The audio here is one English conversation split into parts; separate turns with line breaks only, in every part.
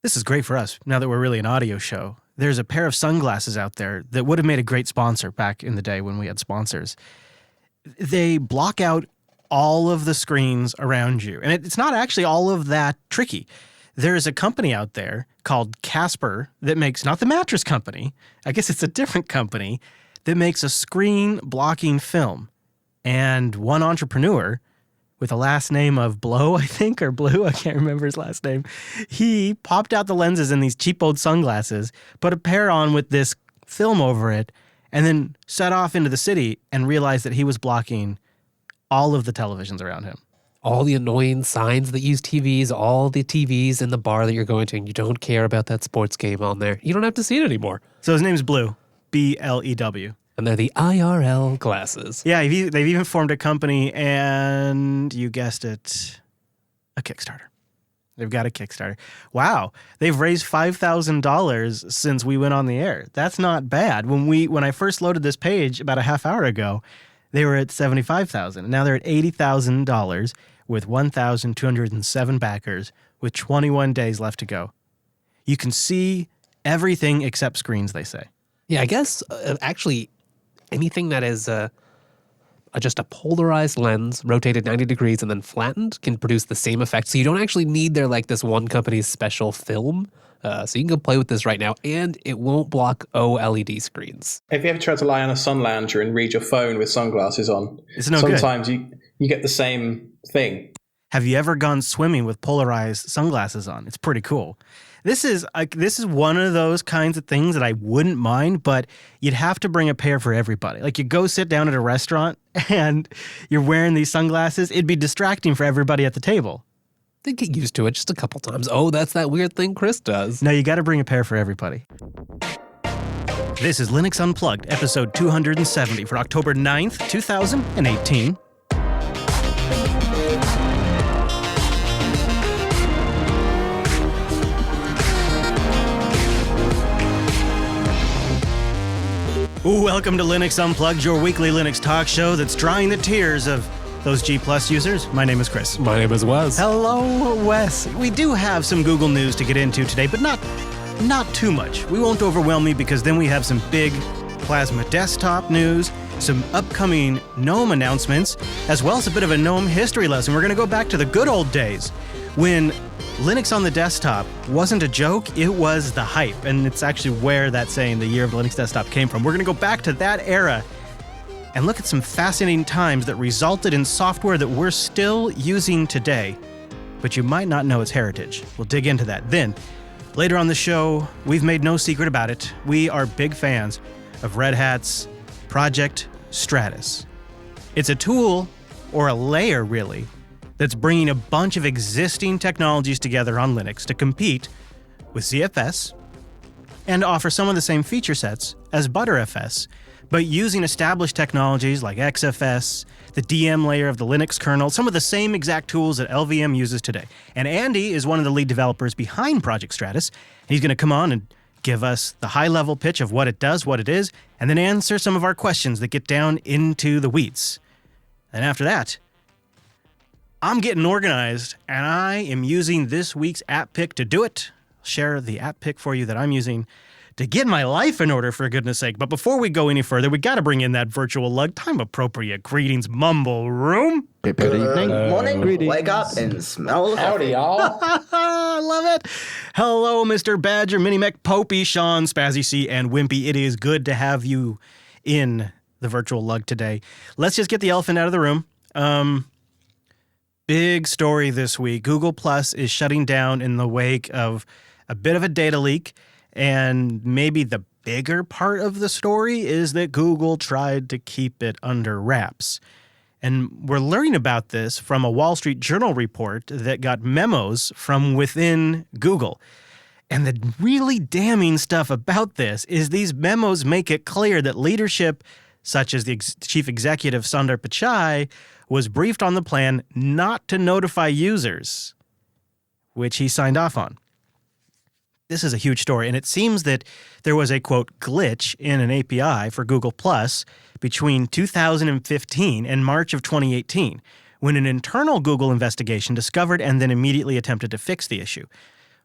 This is great for us, now that we're really an audio show. There's a pair of sunglasses out there that would have made a great sponsor back in the day when we had sponsors. They block out all of the screens around you. And it's not actually all of that tricky. There's a company out there called Casper that makes, not the mattress company, I guess it's a different company, that makes a screen blocking film. And one entrepreneur with a last name of Blow, I think, or Blue, I can't remember his last name, he popped out the lenses in these cheap old sunglasses, put a pair on with this film over it, and then set off into the city and realized that he was blocking all of the televisions around him.
All the annoying signs that use TVs, all the TVs in the bar that you're going to, and you don't care about that sports game on there. You don't have to see it anymore.
So his name's Blue, B-L-E-W.
And they're the IRL glasses.
Yeah, they've even formed a company, and you guessed it, a Kickstarter. They've got a Kickstarter. Wow, they've raised $5,000 since we went on the air. That's not bad. When I first loaded this page about a half hour ago, they were at $75,000. Now they're at $80,000 with 1,207 backers with 21 days left to go. You can see everything except screens, they say.
Yeah, I guess actually anything that is just a polarized lens, rotated 90 degrees and then flattened, can produce the same effect. So you don't actually need this one company's special film. So you can go play with this right now, and it won't block OLED screens.
If you ever try to lie on a sun lounger and read your phone with sunglasses on, sometimes you get the same thing.
Have you ever gone swimming with polarized sunglasses on? It's pretty cool. This is one of those kinds of things that I wouldn't mind, but you'd have to bring a pair for everybody. Like, you go sit down at a restaurant and you're wearing these sunglasses, it'd be distracting for everybody at the table.
They get used to it just a couple times. Oh, that's that weird thing Chris does.
No, you got to bring a pair for everybody. This is Linux Unplugged, episode 270 for October 9th, 2018. Welcome to Linux Unplugged, your weekly Linux talk show that's drying the tears of those G+ users. My name is Chris.
My name is Wes.
Hello, Wes. We do have some Google news to get into today, but not too much. We won't overwhelm you because then we have some big Plasma desktop news, some upcoming GNOME announcements, as well as a bit of a GNOME history lesson. We're going to go back to the good old days when Linux on the desktop wasn't a joke, it was the hype. And it's actually where that saying, the year of Linux desktop, came from. We're going to go back to that era and look at some fascinating times that resulted in software that we're still using today, but you might not know its heritage. We'll dig into that. Then, later on the show, we've made no secret about it. We are big fans of Red Hat's Project Stratis. It's a tool, or a layer really, that's bringing a bunch of existing technologies together on Linux to compete with ZFS and offer some of the same feature sets as Btrfs, but using established technologies like XFS, the DM layer of the Linux kernel, some of the same exact tools that LVM uses today. And Andy is one of the lead developers behind Project Stratis. He's going to come on and give us the high-level pitch of what it does, what it is, and then answer some of our questions that get down into the weeds. And after that, I'm getting organized, and I am using this week's app pick to do it. I'll share the app pick for you that I'm using to get my life in order, for goodness sake. But before we go any further, we got to bring in that virtual lug. Time-appropriate greetings, Mumble Room.
Good evening.
Morning.
Greetings.
Wake up and smell the
Howdy, y'all.
I love it. Hello, Mr. Badger, Minimec, Popey, Sean, Spazzy C, and Wimpy. It is good to have you in the virtual lug today. Let's just get the elephant out of the room. Big story this week. Google Plus is shutting down in the wake of a bit of a data leak, and maybe the bigger part of the story is that Google tried to keep it under wraps. And we're learning about this from a Wall Street Journal report that got memos from within Google. And the really damning stuff about this is these memos make it clear that leadership, such as the chief executive Sundar Pichai, was briefed on the plan not to notify users, which he signed off on. This is a huge story, and it seems that there was a, quote, glitch in an API for Google Plus between 2015 and March of 2018, when an internal Google investigation discovered and then immediately attempted to fix the issue.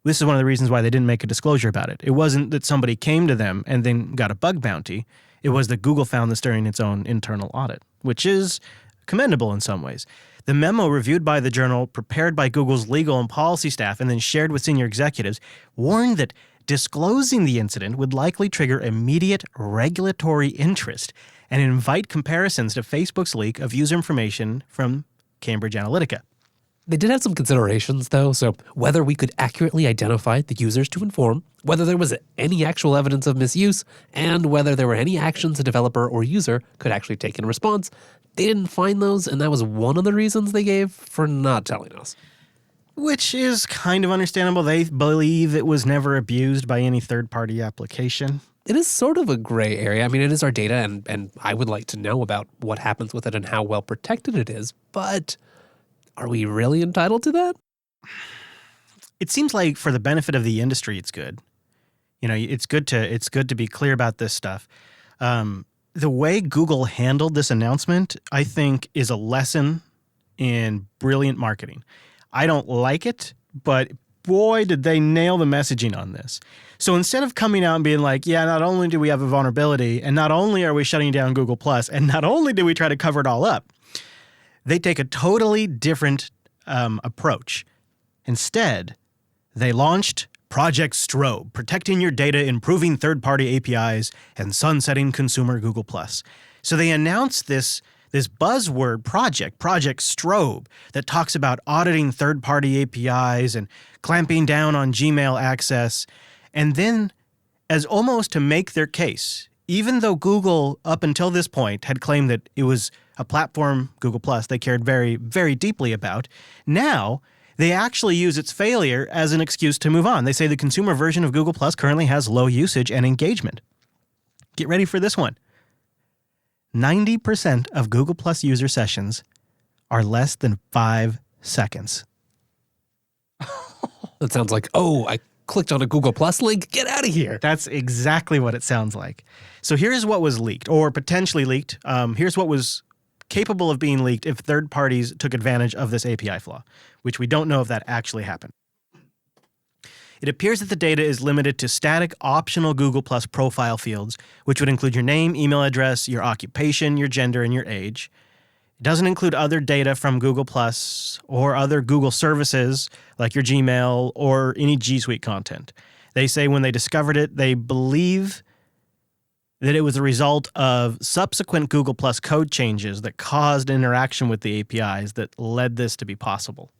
This is one of the reasons why they didn't make a disclosure about it. It wasn't that somebody came to them and then got a bug bounty. It was that Google found this during its own internal audit, which is commendable in some ways. The memo reviewed by the journal, prepared by Google's legal and policy staff, and then shared with senior executives, warned that disclosing the incident would likely trigger immediate regulatory interest and invite comparisons to Facebook's leak of user information from Cambridge Analytica.
They did have some considerations, though, so whether we could accurately identify the users to inform, whether there was any actual evidence of misuse, and whether there were any actions a developer or user could actually take in response. They didn't find those, and that was one of the reasons they gave for not telling us.
Which is kind of understandable. They believe it was never abused by any third-party application.
It is sort of a gray area. I mean, it is our data, and I would like to know about what happens with it and how well protected it is, but are we really entitled to that?
It seems like for the benefit of the industry, it's good. You know, it's good to be clear about this stuff. The way Google handled this announcement, I think, is a lesson in brilliant marketing. I don't like it, but boy, did they nail the messaging on this. So instead of coming out and being like, yeah, not only do we have a vulnerability, and not only are we shutting down Google+, and not only do we try to cover it all up, they take a totally different approach. Instead, they launched Project Strobe, protecting your data, improving third-party APIs, and sunsetting consumer Google+. So they announced this buzzword project, Project Strobe, that talks about auditing third-party APIs and clamping down on Gmail access. And then, as almost to make their case, even though Google, up until this point, had claimed that it was a platform, Google+, they cared very, very deeply about, now they actually use its failure as an excuse to move on. They say the consumer version of Google+ currently has low usage and engagement. Get ready for this one. 90% of Google+ user sessions are less than 5 seconds.
That sounds like, oh, I clicked on a Google+ link, get out of here.
That's exactly what it sounds like. So here's what was leaked, or potentially leaked. Here's what was capable of being leaked if third parties took advantage of this API flaw, which we don't know if that actually happened. It appears that the data is limited to static optional Google+ profile fields, which would include your name, email address, your occupation, your gender, and your age. It doesn't include other data from Google+ or other Google services like your Gmail or any G Suite content. They say when they discovered it, they believe that it was a result of subsequent Google+ code changes that caused interaction with the APIs that led this to be possible.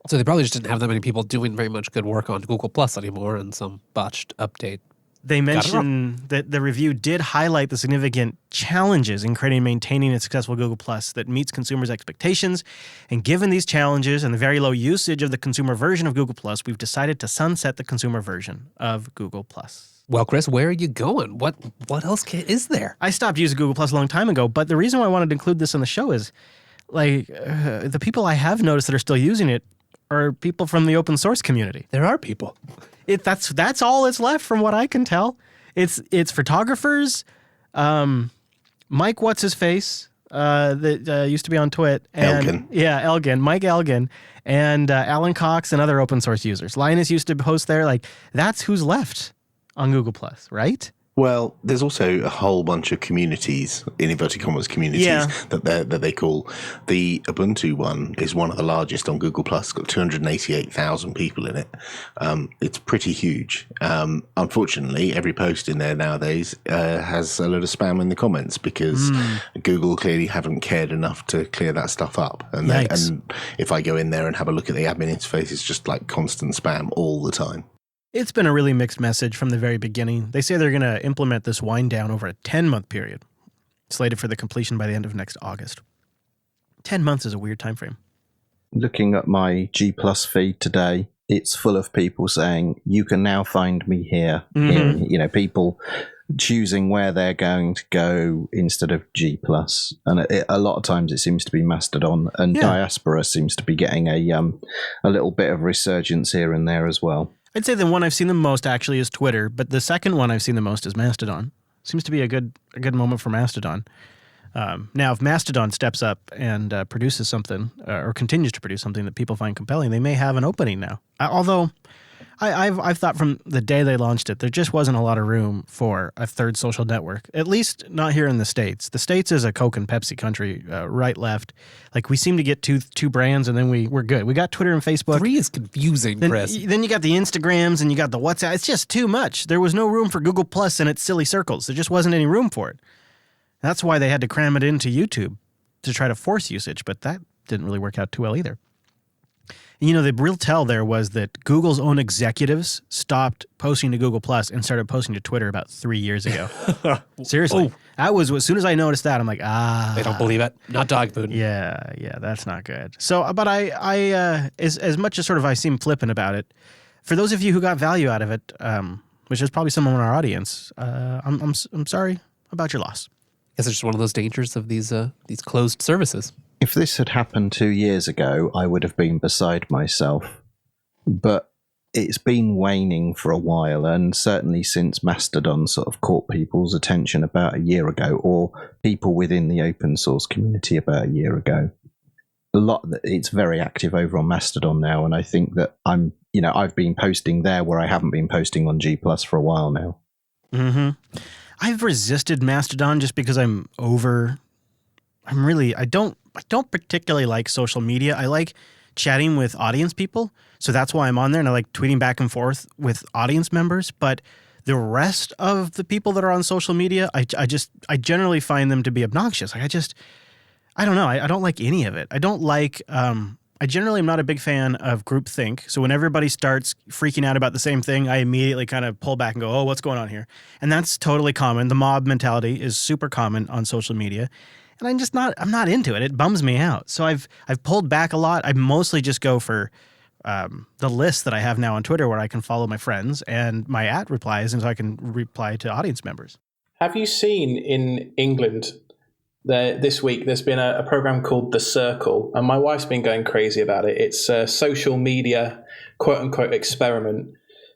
So they probably just didn't have that many people doing very much good work on Google+ anymore, and some botched update.
They mentioned that the review did highlight the significant challenges in creating and maintaining a successful Google+ that meets consumers' expectations. And given these challenges and the very low usage of the consumer version of Google+, we've decided to sunset the consumer version of Google+.
Well, Chris, where are you going? What else is there?
I stopped using Google+ a long time ago, but the reason why I wanted to include this in the show is, the people I have noticed that are still using it are people from the open source community.
There are people.
That's all that's left from what I can tell. It's photographers, Mike what's his face that used to be on Twit, and
Elgin.
Yeah, Elgin, Mike Elgin, and Alan Cox and other open source users. Linus used to host there. Like, that's who's left on Google+, right?
Well, there's also a whole bunch of communities, in inverted commas communities, that they call. The Ubuntu one is one of the largest on Google+. It's got 288,000 people in it. It's pretty huge. Unfortunately, every post in there nowadays has a load of spam in the comments because Google clearly haven't cared enough to clear that stuff up. And if I go in there and have a look at the admin interface, it's just like constant spam all the time.
It's been a really mixed message from the very beginning. They say they're going to implement this wind down over a 10-month period, slated for the completion by the end of next August. 10 months is a weird time frame.
Looking at my G+ feed today, it's full of people saying, you can now find me here.
Mm-hmm.
You know, people choosing where they're going to go instead of G+. And a lot of times it seems to be Mastodon, and Diaspora seems to be getting a little bit of resurgence here and there as well.
I'd say the one I've seen the most actually is Twitter, but the second one I've seen the most is Mastodon. Seems to be a good moment for Mastodon. Now, if Mastodon steps up and produces something or continues to produce something that people find compelling, they may have an opening now. Although I've thought from the day they launched it, there just wasn't a lot of room for a third social network, at least not here in the States. The States is a Coke and Pepsi country, right, left. Like we seem to get two brands and then we're good. We got Twitter and Facebook.
3 is confusing, Chris.
Then you got the Instagrams and you got the WhatsApp. It's just too much. There was no room for Google Plus and its silly circles. There just wasn't any room for it. That's why they had to cram it into YouTube to try to force usage, but that didn't really work out too well either. And, the real tell there was that Google's own executives stopped posting to Google Plus and started posting to Twitter about 3 years ago. Seriously. That was, as soon as I noticed that, I'm like,
They don't believe it. Not dog food.
Yeah, that's not good. So, but I as much as sort of I seem flippant about it, for those of you who got value out of it, which is probably someone in our audience, I'm sorry about your loss.
Guess it's just one of those dangers of these closed services.
If this had happened 2 years ago, I would have been beside myself. But it's been waning for a while, and certainly since Mastodon sort of caught people's attention about a year ago, or people within the open source community about a year ago. It's very active over on Mastodon now, and I think that I've been posting there where I haven't been posting on G+ for a while now.
Mm-hmm. I've resisted Mastodon just because I don't particularly like social media. I like chatting with audience people. So that's why I'm on there, and I like tweeting back and forth with audience members. But the rest of the people that are on social media, I generally find them to be obnoxious. Like I don't know. I don't like any of it. I don't like, I generally am not a big fan of groupthink. So when everybody starts freaking out about the same thing, I immediately kind of pull back and go, oh, what's going on here? And that's totally common. The mob mentality is super common on social media. And I'm not into it. It bums me out. So I've pulled back a lot. I mostly just go for the list that I have now on Twitter where I can follow my friends and my @replies, and so I can reply to audience members.
Have you seen in England this week, there's been a program called The Circle, and my wife's been going crazy about it. It's a social media quote-unquote experiment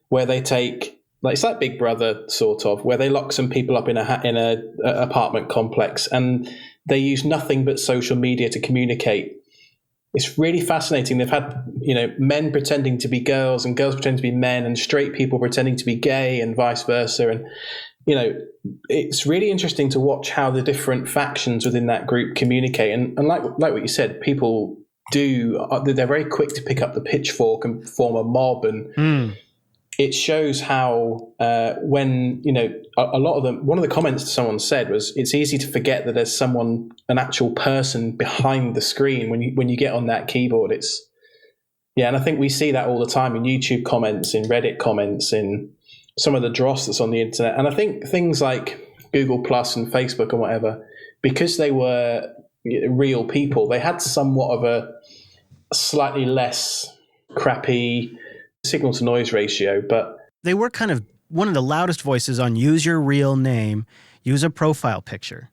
where they take, it's like Big Brother sort of, where they lock some people up in a apartment complex, and they use nothing but social media to communicate. It's really fascinating. They've had, men pretending to be girls and girls pretending to be men, and straight people pretending to be gay and vice versa. And, it's really interesting to watch how the different factions within that group communicate. And like what you said, people they're very quick to pick up the pitchfork and form a mob. And it shows how when, a lot of them, one of the comments someone said was, it's easy to forget that there's an actual person behind the screen when you get on that keyboard. And I think we see that all the time in YouTube comments, in Reddit comments, in some of the dross that's on the internet. And I think things like Google Plus and Facebook and whatever, because they were real people, they had somewhat of a slightly less crappy signal to noise ratio, but
they were kind of one of the loudest voices on use your real name, use a profile picture.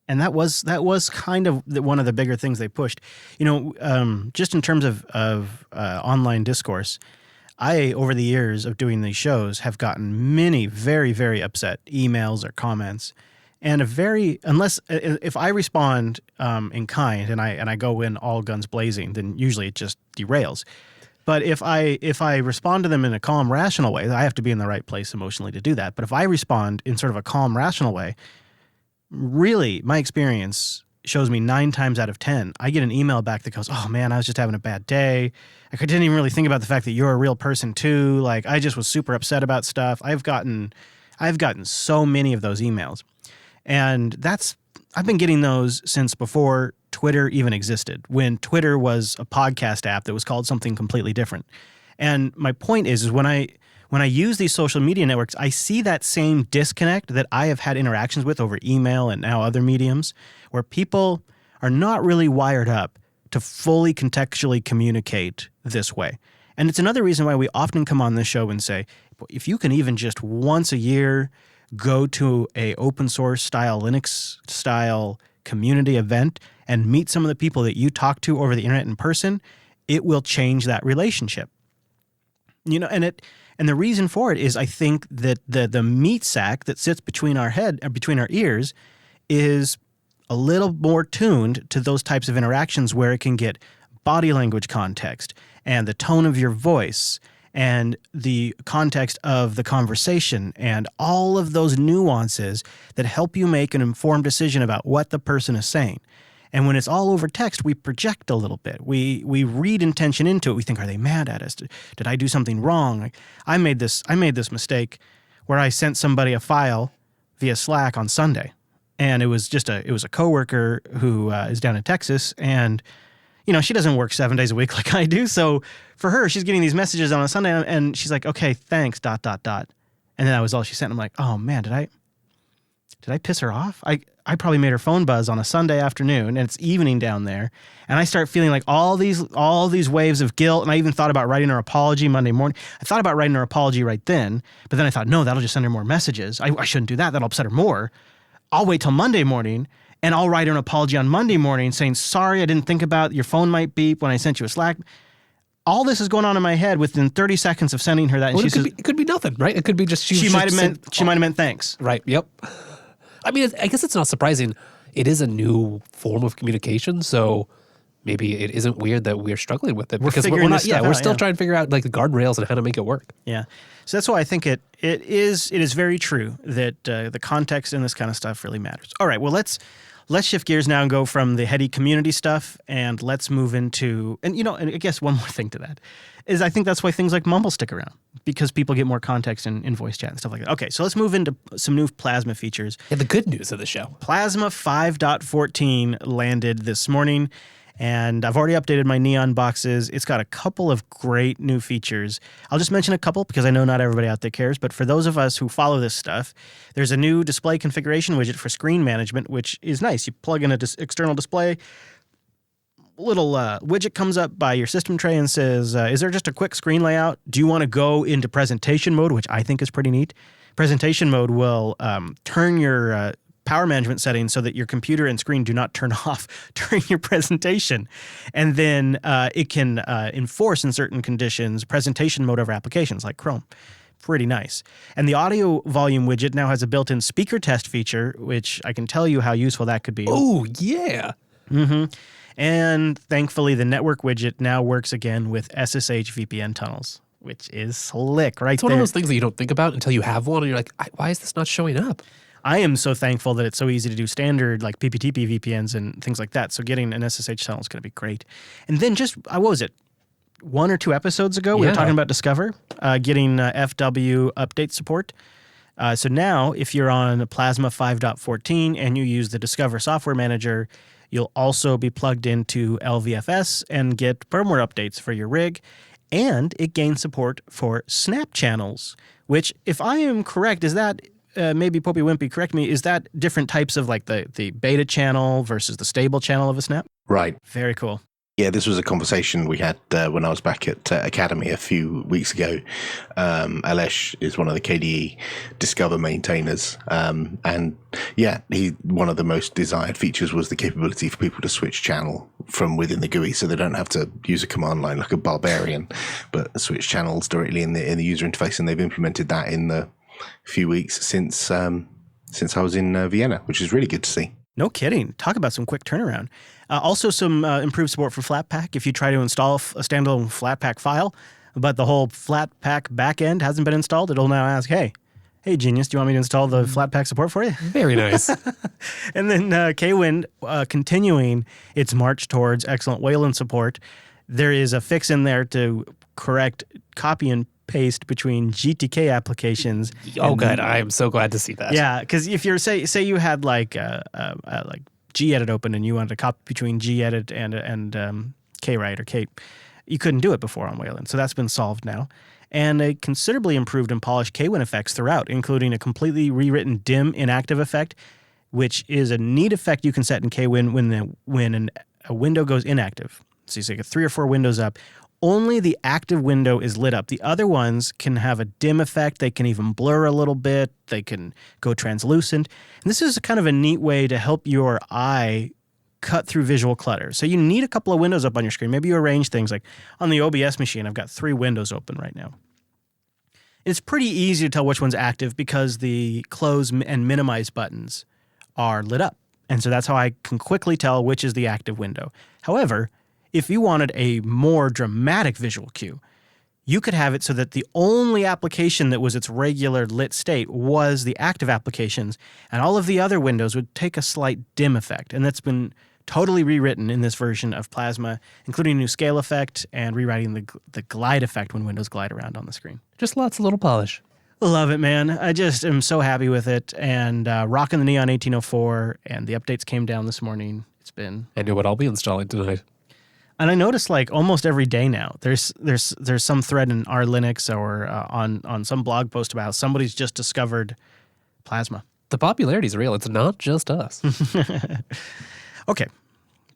And that was kind of one of the bigger things they pushed. Just in terms of online discourse, I, over the years of doing these shows, have gotten many very, very upset emails or comments. And if I respond in kind and I go in all guns blazing, then usually it just derails. But if I respond to them in a calm, rational way, I have to be in the right place emotionally to do that. But if I respond in sort of a calm, rational way, really, my experience shows me 9 times out of 10, I get an email back that goes, oh man, I was just having a bad day. I didn't even really think about the fact that you're a real person too. Like, I just was super upset about stuff. I've gotten so many of those emails. And I've been getting those since before Twitter even existed, when Twitter was a podcast app that was called something completely different. And my point is when I use these social media networks, I see that same disconnect that I have had interactions with over email and now other mediums, where people are not really wired up to fully contextually communicate this way. And it's another reason why we often come on this show and say, if you can even just once a year go to a open source style, Linux style community event and meet some of the people that you talk to over the internet in person, it will change that relationship. And the reason for it is, I think that the meat sack that sits between our ears is a little more tuned to those types of interactions where it can get body language context and the tone of your voice and the context of the conversation and all of those nuances that help you make an informed decision about what the person is saying. And when it's all over text, we project a little bit. We read intention into it. We think, are they mad at us? Did I do something wrong? Like, I made this mistake where I sent somebody a file via Slack on Sunday, and it was a coworker who is down in Texas, and she doesn't work 7 days a week like I do. So for her, she's getting these messages on a Sunday, and she's like, "Okay, thanks." ... And then that was all she sent. I'm like, "Oh man, did I piss her off? I probably made her phone buzz on a Sunday afternoon, and it's evening down there, and I start feeling like all these waves of guilt, and I even thought about writing her apology Monday morning. I thought about writing her apology right then, but then I thought, no, that'll just send her more messages. I shouldn't do that. That'll upset her more. I'll wait till Monday morning, and I'll write her an apology on Monday morning saying, sorry, I didn't think about your phone might beep when I sent you a Slack. All this is going on in my head within 30 seconds of sending her that. And
well,
she says,
it could be nothing, right? It could be just
she might have meant thanks.
Right. Yep. I mean, I guess it's not surprising. It is a new form of communication, so maybe it isn't weird that we're struggling with it because we're not. We're still trying to figure out like the guardrails and how to make it work.
Yeah. So that's why I think it is very true that the context in this kind of stuff really matters. All right. Well, let's shift gears now and go from the heady community stuff, and let's move into and I guess one more thing to that is I think that's why things like Mumble stick around, because people get more context in voice chat and stuff like that. Okay, so let's move into some new Plasma features.
Yeah, the good news of the show.
Plasma 5.14 landed this morning, and I've already updated my Neon boxes. It's got a couple of great new features. I'll just mention a couple because I know not everybody out there cares, but for those of us who follow this stuff, there's a new display configuration widget for screen management, which is nice. You plug in an external display, little widget comes up by your system tray and says, is there just a quick screen layout? Do you want to go into presentation mode, which I think is pretty neat? Presentation mode will turn your power management settings so that your computer and screen do not turn off during your presentation. And then it can enforce in certain conditions presentation mode over applications like Chrome. Pretty nice. And the audio volume widget now has a built-in speaker test feature, which I can tell you how useful that could be.
Oh, yeah.
Mm-hmm. And thankfully, the network widget now works again with SSH VPN tunnels, which is slick right there.
It's one of those things that you don't think about until you have one, and you're like, why is this not showing up?
I am so thankful that it's so easy to do standard like PPTP VPNs and things like that. So getting an SSH tunnel is going to be great. And then just, what was it? 1 or 2 episodes ago, we were talking about Discover, getting FW update support. So now, if you're on Plasma 5.14 and you use the Discover software manager, you'll also be plugged into LVFS and get firmware updates for your rig. And it gains support for snap channels, which, if I am correct, is that, maybe Popey Wimpy, correct me, is that different types of like the beta channel versus the stable channel of a snap?
Right.
Very cool.
Yeah, this was a conversation we had when I was back at Academy a few weeks ago. Alesh is one of the KDE Discover maintainers. And yeah, one of the most desired features was the capability for people to switch channel from within the GUI, so they don't have to use a command line like a barbarian, but switch channels directly in the user interface. And they've implemented that in the few weeks since I was in Vienna, which is really good to see.
No kidding. Talk about some quick turnaround. Also some improved support for Flatpak. If you try to install a standalone Flatpak file, but the whole Flatpak backend hasn't been installed, it'll now ask, hey, Genius, do you want me to install the Flatpak support for you?
Very nice.
And then KWin continuing its march towards excellent Wayland support. There is a fix in there to correct copy and paste between GTK applications.
Oh, good. I am so glad to see that.
Yeah, because if you're say you had like gedit open and you wanted to copy between gedit and kwrite or Kate, you couldn't do it before on Wayland. So that's been solved now. And a considerably improved and polished KWin effects throughout, including a completely rewritten dim inactive effect, which is a neat effect you can set in KWin when a window goes inactive. So you get 3 or 4 windows up. Only the active window is lit up. The other ones can have a dim effect. They can even blur a little bit. They can go translucent. And this is kind of a neat way to help your eye cut through visual clutter. So you need a couple of windows up on your screen. Maybe you arrange things like on the OBS machine, I've got 3 windows open right now. It's pretty easy to tell which one's active because the close and minimize buttons are lit up. And so that's how I can quickly tell which is the active window. However, if you wanted a more dramatic visual cue, you could have it so that the only application that was its regular lit state was the active applications, and all of the other windows would take a slight dim effect. And that's been totally rewritten in this version of Plasma, including a new scale effect and rewriting the glide effect when windows glide around on the screen.
Just lots of little polish.
Love it, man. I just am so happy with it. And rocking the Neon 1804, and the updates came down this morning. It's been...
I knew what I'll be installing tonight.
And I notice like almost every day now, there's some thread in our Linux or on some blog post about how somebody's just discovered Plasma.
The popularity is real. It's not just us.
Okay.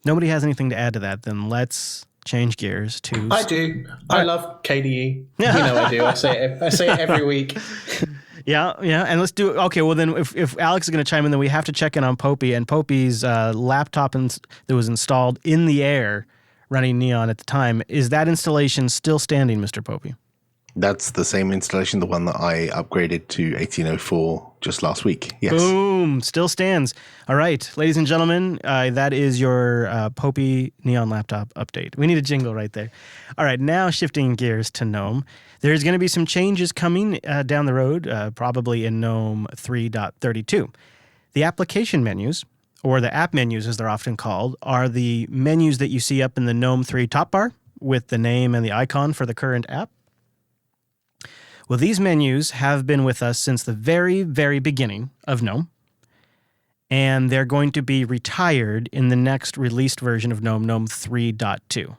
Nobody has anything to add to that. Then let's change gears to...
I do. I love KDE. You know I do. I say it every week.
Yeah. And let's do... Okay, well then if Alex is going to chime in, then we have to check in on Popey. And Popey's laptop that was installed in the air running Neon at the time. Is that installation still standing, Mr. Popey?
That's the same installation, the one that I upgraded to 1804 just last week. Yes.
Boom. Still stands. All right, ladies and gentlemen, that is your Popey Neon laptop update. We need a jingle right there. All right, now shifting gears to GNOME. There's going to be some changes coming down the road, probably in GNOME 3.32. The application menus, or the app menus as they're often called, are the menus that you see up in the GNOME 3 top bar with the name and the icon for the current app. Well, these menus have been with us since the very, very beginning of GNOME, and they're going to be retired in the next released version of GNOME, GNOME 3.2.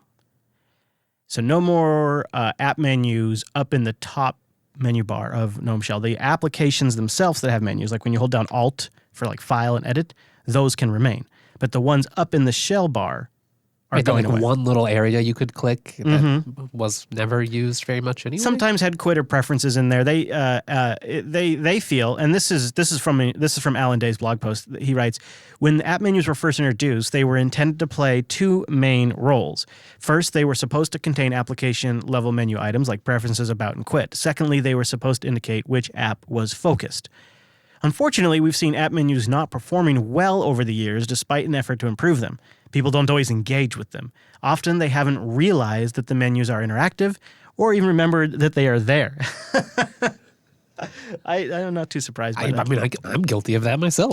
So no more app menus up in the top menu bar of GNOME Shell. The applications themselves that have menus, like when you hold down Alt for like File and Edit, those can remain. But the ones up in the shell bar are going away.
One little area you could click that was never used very much anyway.
Sometimes had quitter preferences in there. They feel, and this is from Alan Day's blog post. He writes, when app menus were first introduced, they were intended to play two main roles. First, they were supposed to contain application level menu items like preferences, about, and quit. Secondly, they were supposed to indicate which app was focused. Unfortunately, we've seen app menus not performing well over the years despite an effort to improve them. People don't always engage with them. Often they haven't realized that the menus are interactive or even remembered that they are there. I'm not too surprised by that.
I mean, I'm guilty of that myself.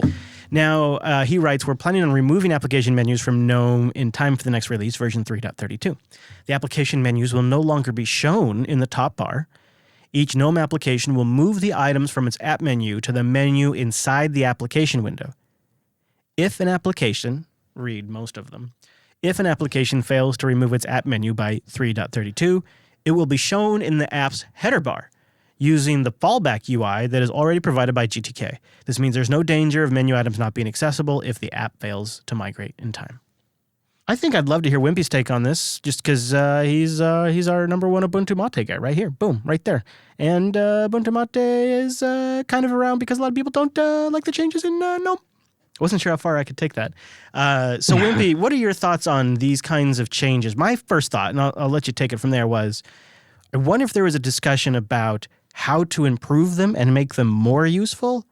Now, he writes, we're planning on removing application menus from GNOME in time for the next release, version 3.32. The application menus will no longer be shown in the top bar. Each GNOME application will move the items from its app menu to the menu inside the application window. If an application, read most of them, if an application fails to remove its app menu by 3.32, it will be shown in the app's header bar using the fallback UI that is already provided by GTK. This means there's no danger of menu items not being accessible if the app fails to migrate in time. I think I'd love to hear Wimpy's take on this, just because he's our number one Ubuntu Mate guy right here. Boom, right there. And Ubuntu Mate is kind of around because a lot of people don't like the changes in GNOME. I wasn't sure how far I could take that. So Wimpy, what are your thoughts on these kinds of changes? My first thought, and I'll let you take it from there, was I wonder if there was a discussion about how to improve them and make them more useful,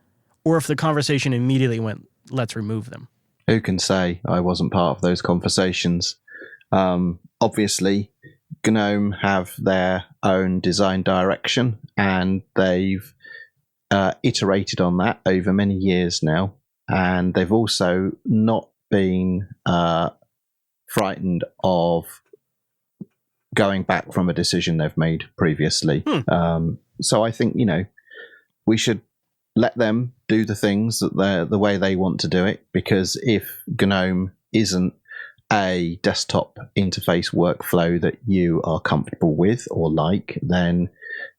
or if the conversation immediately went, let's remove them.
Who can say? I wasn't part of those conversations. Obviously, GNOME have their own design direction, and they've iterated on that over many years now. And they've also not been frightened of going back from a decision they've made previously. So I think, we should let them do the things that the way they want to do it, because if GNOME isn't a desktop interface workflow that you are comfortable with or like, then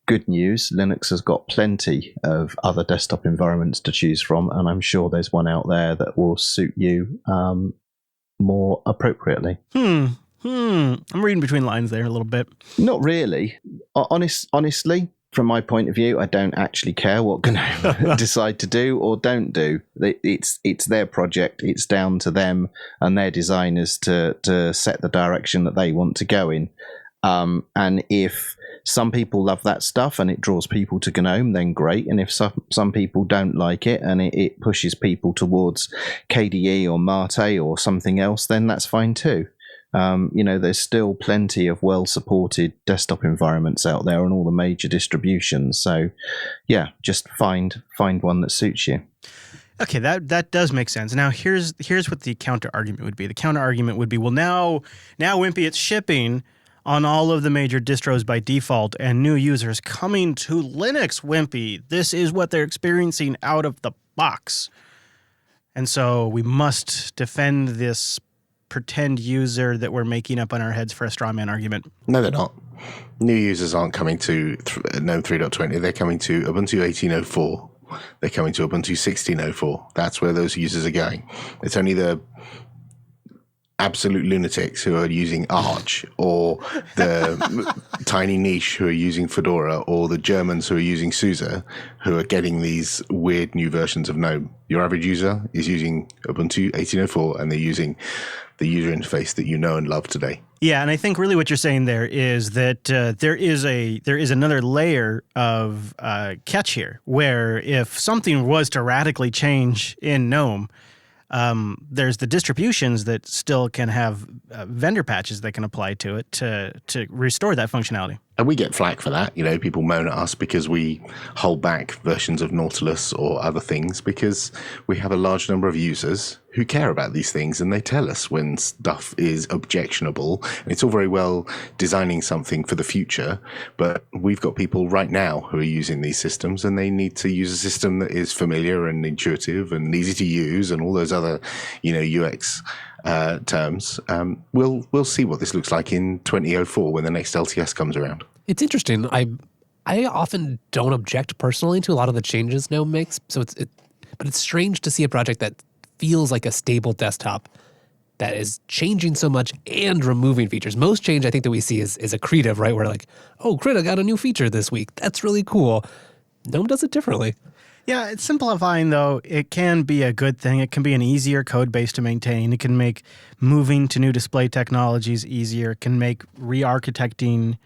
good news, Linux has got plenty of other desktop environments to choose from, and I'm sure there's one out there that will suit you more appropriately.
I'm reading between lines there a little bit.
Not really. Honestly, from my point of view, I don't actually care what GNOME decide to do or don't do. It's their project. It's down to them and their designers to set the direction that they want to go in. And if some people love that stuff and it draws people to GNOME, then great. And if some people don't like it and it pushes people towards KDE or Mate or something else, then that's fine too. There's still plenty of well-supported desktop environments out there on all the major distributions. So, yeah, just find one that suits you.
Okay, that does make sense. Now, here's what the counter argument would be. The counter argument would be, well, now Wimpy, it's shipping on all of the major distros by default, and new users coming to Linux, Wimpy. This is what they're experiencing out of the box. And so we must defend this pretend user that we're making up on our heads for a straw man argument.
No, they're not. New users aren't coming to GNOME 3.20. They're coming to Ubuntu 18.04. They're coming to Ubuntu 16.04. That's where those users are going. It's only the absolute lunatics who are using Arch, or the tiny niche who are using Fedora, or the Germans who are using SUSE, who are getting these weird new versions of GNOME. Your average user is using Ubuntu 18.04, and they're using the user interface that you know and love today.
Yeah, and I think really what you're saying there is that there is another layer of catch here, where if something was to radically change in GNOME, there's the distributions that still can have vendor patches that can apply to it to restore that functionality.
And we get flack for that. People moan at us because we hold back versions of Nautilus or other things, because we have a large number of users who care about these things, and they tell us when stuff is objectionable. And it's all very well designing something for the future, but we've got people right now who are using these systems, and they need to use a system that is familiar and intuitive and easy to use, and all those other, UX terms. We'll see what this looks like in 2004 when the next LTS comes around.
It's interesting. I often don't object personally to a lot of the changes GNOME makes. But it's strange to see a project that feels like a stable desktop that is changing so much and removing features. Most change I think that we see is accretive, right? We're like, oh, Krita got a new feature this week. That's really cool. GNOME does it differently.
Yeah, it's simplifying, though. It can be a good thing. It can be an easier code base to maintain. It can make moving to new display technologies easier. It can make re-architecting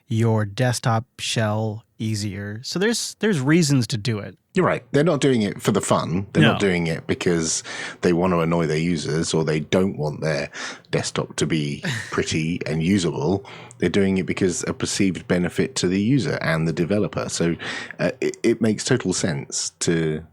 your desktop shell easier. So there's reasons to do it.
You're right. They're not doing it for the fun. They're not doing it because they want to annoy their users, or they don't want their desktop to be pretty and usable. They're doing it because a perceived benefit to the user and the developer. So it makes total sense to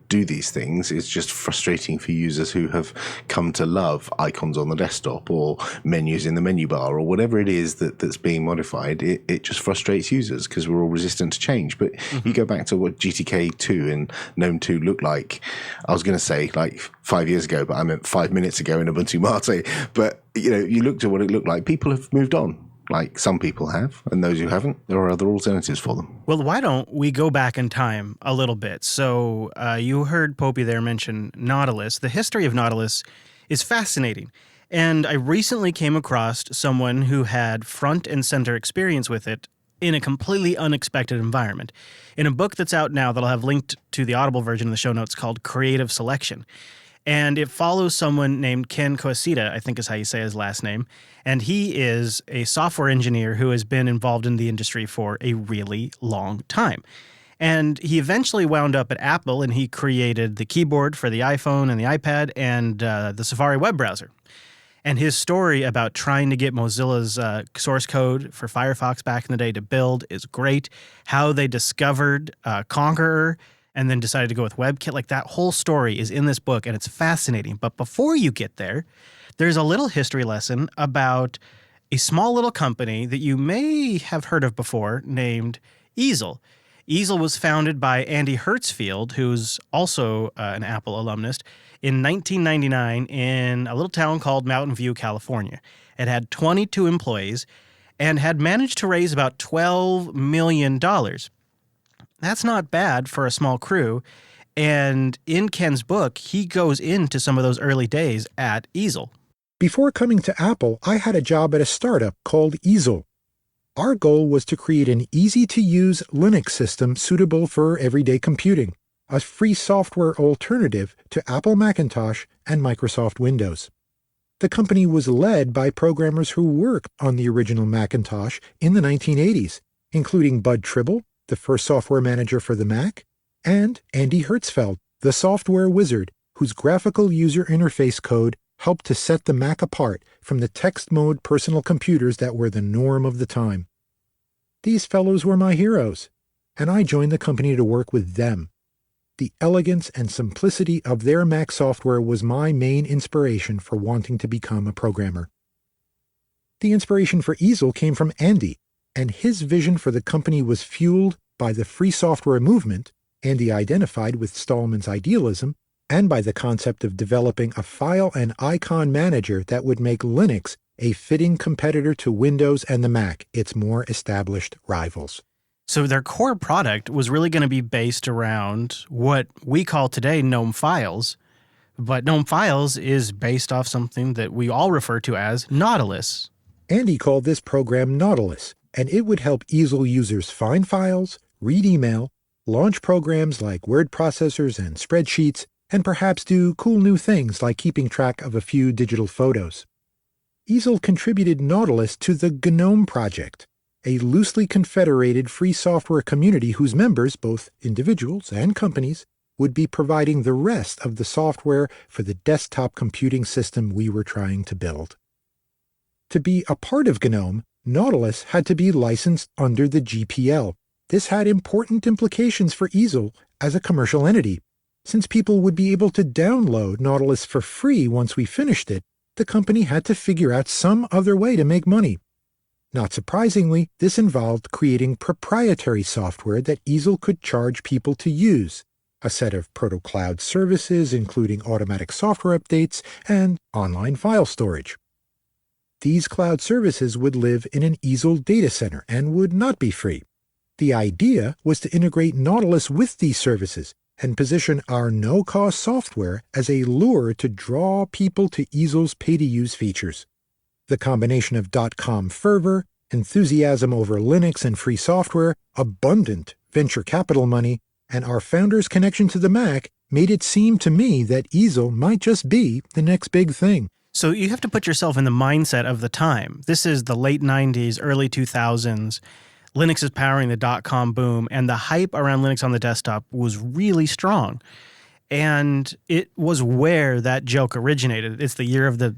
do these things. It's just frustrating for users who have come to love icons on the desktop or menus in the menu bar or whatever it is that's being modified. It just frustrates users because we're all resistant to change. But you go back to what GTK 2 and GNOME 2 looked like. I was going to say like 5 years ago, but I meant 5 minutes ago in Ubuntu Mate. But you looked at what it looked like. People have moved on. Like some people have, and those who haven't, there are other alternatives for them.
Well, why don't we go back in time a little bit? So you heard Popey there mention Nautilus. The history of Nautilus is fascinating. And I recently came across someone who had front and center experience with it in a completely unexpected environment. In a book that's out now that I'll have linked to the Audible version in the show notes called Creative Selection. And it follows someone named Ken Koesita, I think is how you say his last name. And he is a software engineer who has been involved in the industry for a really long time. And he eventually wound up at Apple, and he created the keyboard for the iPhone and the iPad and the Safari web browser. And his story about trying to get Mozilla's source code for Firefox back in the day to build is great. How they discovered Conqueror and then decided to go with WebKit. Like, that whole story is in this book, and it's fascinating. But before you get there, there's a little history lesson about a small little company that you may have heard of before named Easel. Easel was founded by Andy Hertzfield, who's also an Apple alumnus, in 1999 in a little town called Mountain View, California. It had 22 employees and had managed to raise about $12 million. That's not bad for a small crew. And in Ken's book, he goes into some of those early days at Easel.
Before coming to Apple, I had a job at a startup called Easel. Our goal was to create an easy-to-use Linux system suitable for everyday computing, a free software alternative to Apple Macintosh and Microsoft Windows. The company was led by programmers who worked on the original Macintosh in the 1980s, including Bud Tribble, the first software manager for the Mac, and Andy Hertzfeld, the software wizard whose graphical user interface code helped to set the Mac apart from the text mode personal computers that were the norm of the time. These fellows were my heroes, and I joined the company to work with them. The elegance and simplicity of their Mac software was my main inspiration for wanting to become a programmer. The inspiration for Easel came from Andy, and his vision for the company was fueled by the free software movement Andy identified with Stallman's idealism, and by the concept of developing a file and icon manager that would make Linux a fitting competitor to Windows and the Mac, its more established rivals.
So their core product was really going to be based around what we call today GNOME Files, but GNOME Files is based off something that we all refer to as Nautilus.
Andy called this program Nautilus, and it would help Easel users find files, read email, launch programs like word processors and spreadsheets, and perhaps do cool new things like keeping track of a few digital photos. Easel contributed Nautilus to the GNOME project, a loosely confederated free software community whose members, both individuals and companies, would be providing the rest of the software for the desktop computing system we were trying to build. To be a part of GNOME, Nautilus had to be licensed under the GPL. This had important implications for Easel as a commercial entity. Since people would be able to download Nautilus for free once we finished it, the company had to figure out some other way to make money. Not surprisingly, this involved creating proprietary software that Easel could charge people to use, a set of proto-cloud services including automatic software updates and online file storage. These cloud services would live in an Easel data center and would not be free. The idea was to integrate Nautilus with these services and position our no-cost software as a lure to draw people to Easel's pay-to-use features. The combination of .com fervor, enthusiasm over Linux and free software, abundant venture capital money, and our founder's connection to the Mac made it seem to me that Easel might just be the next big thing.
So you have to put yourself in the mindset of the time. This is the late 90s, early 2000s. Linux is powering the .com boom, and the hype around Linux on the desktop was really strong. And it was where that joke originated. It's the year of the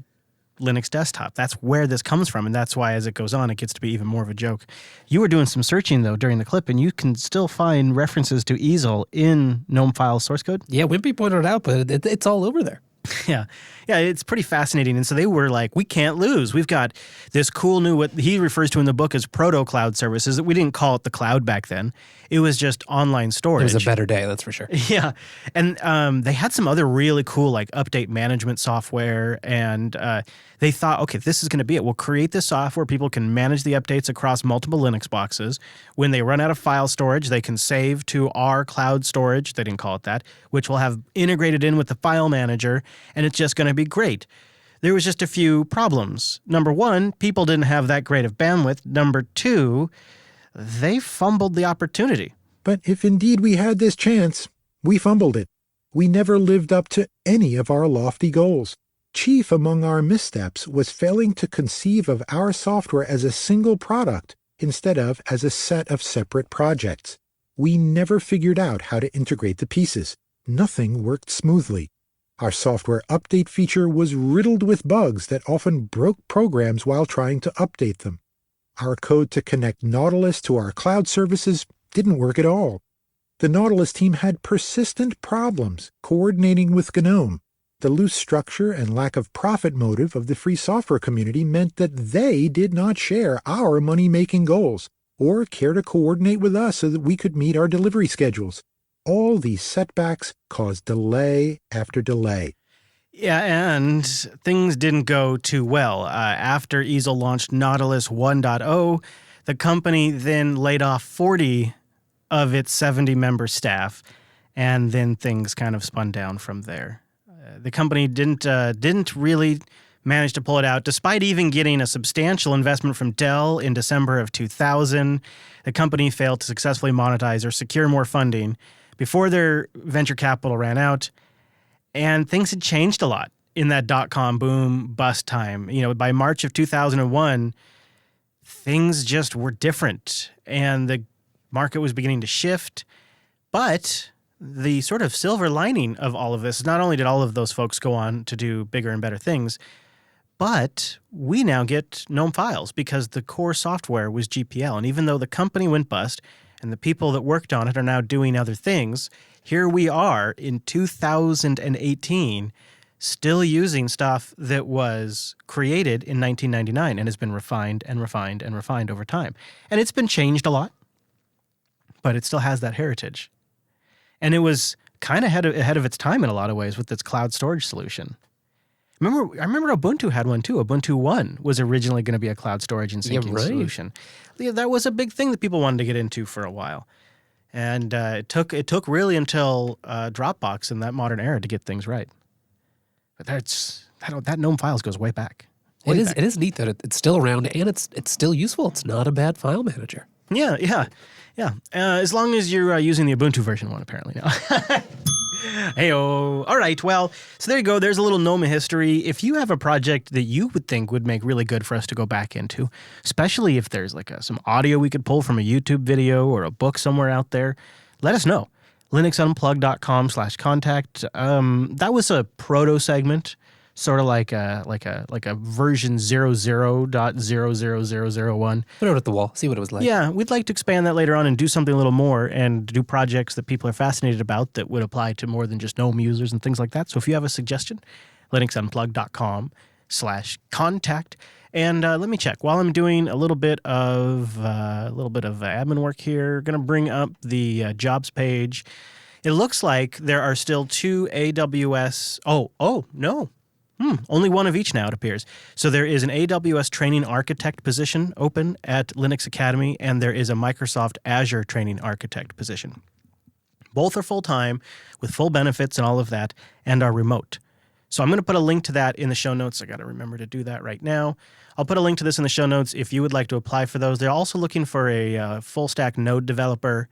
Linux desktop. That's where this comes from, and that's why as it goes on, it gets to be even more of a joke. You were doing some searching, though, during the clip, and you can still find references to Easel in GNOME Files source code.
Yeah, Wimpy pointed it out, but it's all over there.
Yeah, it's pretty fascinating. And so they were like, we can't lose. We've got this cool new, what he refers to in the book as proto-cloud services. We didn't call it the cloud back then. It was just online storage.
It was a better day, that's for sure.
Yeah. And they had some other really cool like update management software. And they thought, okay, this is going to be it. We'll create this software. People can manage the updates across multiple Linux boxes. When they run out of file storage, they can save to our cloud storage. They didn't call it that, which will have integrated in with the file manager. And it's just going to be great. There was just a few problems. Number one, people didn't have that great of bandwidth. Number two, they fumbled the opportunity.
But if indeed we had this chance, we fumbled it. We never lived up to any of our lofty goals. Chief among our missteps was failing to conceive of our software as a single product instead of as a set of separate projects. We never figured out how to integrate the pieces. Nothing worked smoothly. Our software update feature was riddled with bugs that often broke programs while trying to update them. Our code to connect Nautilus to our cloud services didn't work at all. The Nautilus team had persistent problems coordinating with GNOME. The loose structure and lack of profit motive of the free software community meant that they did not share our money-making goals or care to coordinate with us so that we could meet our delivery schedules. All these setbacks caused delay after delay.
Yeah, and things didn't go too well. After Easel launched Nautilus 1.0, the company then laid off 40 of its 70-member staff, and then things kind of spun down from there. The company didn't really manage to pull it out, despite even getting a substantial investment from Dell in December of 2000. The company failed to successfully monetize or secure more funding before their venture capital ran out, and things had changed a lot in that .com boom bust time. By March of 2001, things just were different and the market was beginning to shift. But the sort of silver lining of all of this, not only did all of those folks go on to do bigger and better things, but we now get GNOME files because the core software was GPL. And even though the company went bust and the people that worked on it are now doing other things, here we are in 2018 still using stuff that was created in 1999 and has been refined and refined and refined over time. And it's been changed a lot, but it still has that heritage. And it was kind of ahead of its time in a lot of ways with its cloud storage solution. I remember Ubuntu had one too. Ubuntu 1 was originally going to be a cloud storage and syncing solution. Yeah, that was a big thing that people wanted to get into for a while. And it took really until Dropbox in that modern era to get things right. But that GNOME files goes way back.
It is neat that it's still around and it's still useful. It's not a bad file manager.
Yeah. As long as you're using the Ubuntu version one, apparently now. Hey-oh. All right, well, so there you go. There's a little GNOME history. If you have a project that you would think would make really good for us to go back into, especially if there's like some audio we could pull from a YouTube video or a book somewhere out there, let us know. linuxunplugged.com/contact. That was a proto segment, sort of like a version 00.00001.
Put it at the wall. See what it was like.
Yeah, we'd like to expand that later on and do something a little more and do projects that people are fascinated about that would apply to more than just GNOME users and things like that. So if you have a suggestion, linuxunplugged.com/contact. And let me check. While I'm doing a little bit of admin work here, going to bring up the jobs page. It looks like there are still 2 AWS. Oh no. Only one of each now, it appears. So there is an AWS training architect position open at Linux Academy, and there is a Microsoft Azure training architect position. Both are full-time with full benefits and all of that, and are remote. So I'm going to put a link to that in the show notes. I got to remember to do that right now. I'll put a link to this in the show notes if you would like to apply for those. They're also looking for a full-stack Node developer,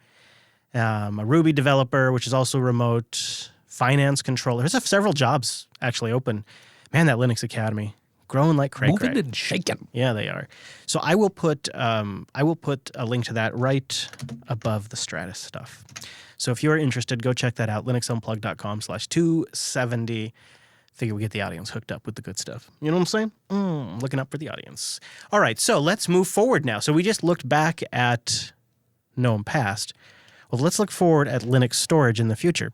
a Ruby developer, which is also remote, finance controller. There's several jobs actually open. Man, that Linux Academy, growing like cray.
Moving and shaking.
Yeah, they are. So I will put a link to that right above the Stratis stuff. So if you're interested, go check that out. linuxunplugged.com/270. Figure we get the audience hooked up with the good stuff. You know what I'm saying? Looking up for the audience. All right, so let's move forward now. So we just looked back at GNOME past. Well, let's look forward at Linux storage in the future.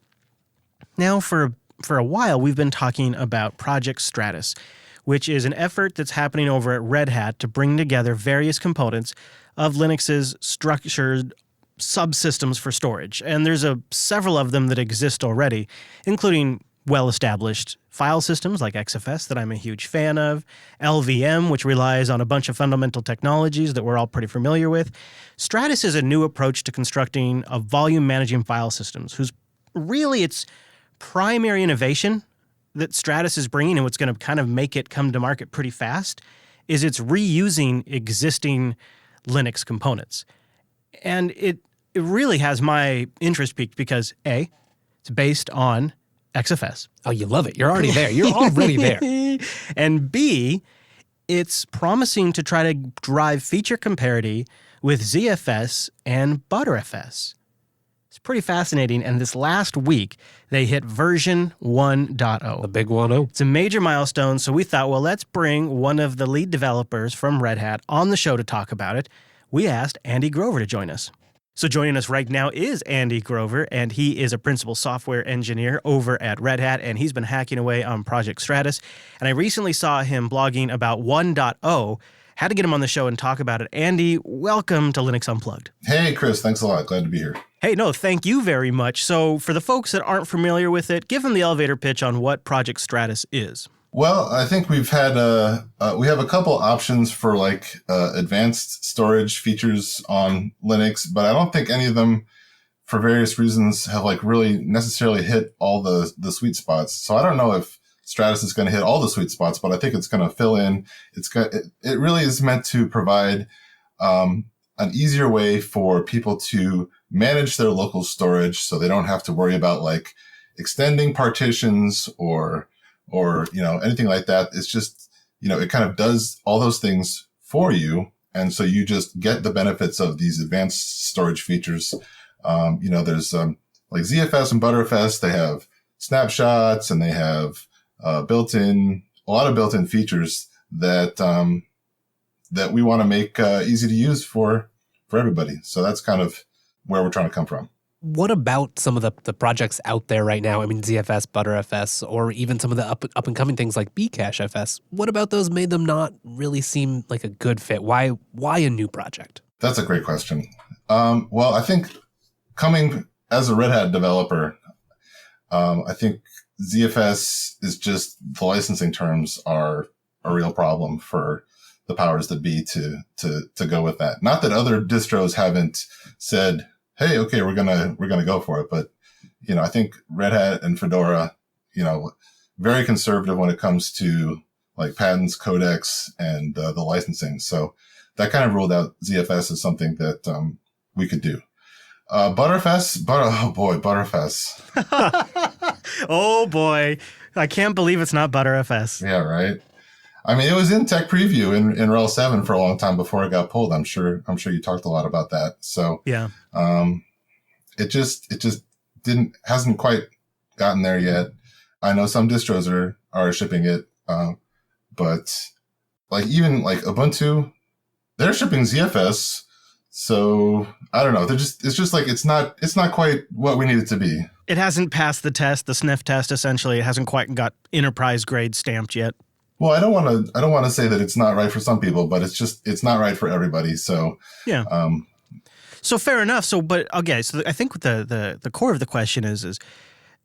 Now, for a while, we've been talking about Project Stratis, which is an effort that's happening over at Red Hat to bring together various components of Linux's structured subsystems for storage. And there's several of them that exist already, including well-established file systems like XFS that I'm a huge fan of, LVM, which relies on a bunch of fundamental technologies that we're all pretty familiar with. Stratis is a new approach to constructing a volume managing file systems, whose really its primary innovation that Stratis is bringing and what's going to kind of make it come to market pretty fast is it's reusing existing Linux components. And it really has my interest piqued because A, it's based on XFS.
Oh, you love it. You're already there. You're already there.
And B, it's promising to try to drive feature comparity with ZFS and Btrfs. It's pretty fascinating. And this last week, they hit version 1.0.
The big 1.0.
It's a major milestone. So we thought, well, let's bring one of the lead developers from Red Hat on the show to talk about it. We asked Andy Grover to join us. So joining us right now is Andy Grover, and he is a principal software engineer over at Red Hat, and he's been hacking away on Project Stratis. And I recently saw him blogging about 1.0. Had to get him on the show and talk about it. Andy, welcome to Linux Unplugged.
Hey, Chris. Thanks a lot. Glad to be here.
Hey, no, thank you very much. So for the folks that aren't familiar with it, give them the elevator pitch on what Project Stratis is.
Well, I think we have a couple options for like advanced storage features on Linux, but I don't think any of them, for various reasons, have like really necessarily hit all the sweet spots. So I don't know if Stratis is going to hit all the sweet spots, but I think it's going to fill in. It really is meant to provide an easier way for people to manage their local storage, so they don't have to worry about like extending partitions or anything like that. It's just, it kind of does all those things for you. And so you just get the benefits of these advanced storage features. There's like ZFS and Btrfs. They have snapshots and they have a lot of built-in features that we want to make easy to use for everybody. So that's kind of where we're trying to come from.
What about some of the projects out there right now? I mean, ZFS, Btrfs, or even some of the up and coming things like Bcachefs. What about those made them not really seem like a good fit? Why a new project?
That's a great question. Well, I think coming as a Red Hat developer, I think ZFS is just, the licensing terms are a real problem for the powers that be to go with that. Not that other distros haven't said, hey, okay, we're gonna go for it. But, I think Red Hat and Fedora, very conservative when it comes to like patents, codecs, and the licensing. So that kind of ruled out ZFS as something that we could do. Btrfs.
Oh boy, I can't believe it's not Btrfs.
Yeah, right. I mean, it was in tech preview in RHEL 7 for a long time before it got pulled. I'm sure you talked a lot about that. So
yeah,
it just hasn't quite gotten there yet. I know some distros are shipping it, but like even like Ubuntu, they're shipping ZFS. So I don't know. It's just like it's not quite what we need it to be.
It hasn't passed the test, the sniff test. Essentially, it hasn't quite got enterprise grade stamped yet.
Well, I don't want to say that it's not right for some people, but it's not right for everybody. So
yeah. So fair enough. So, but okay. So I think the core of the question is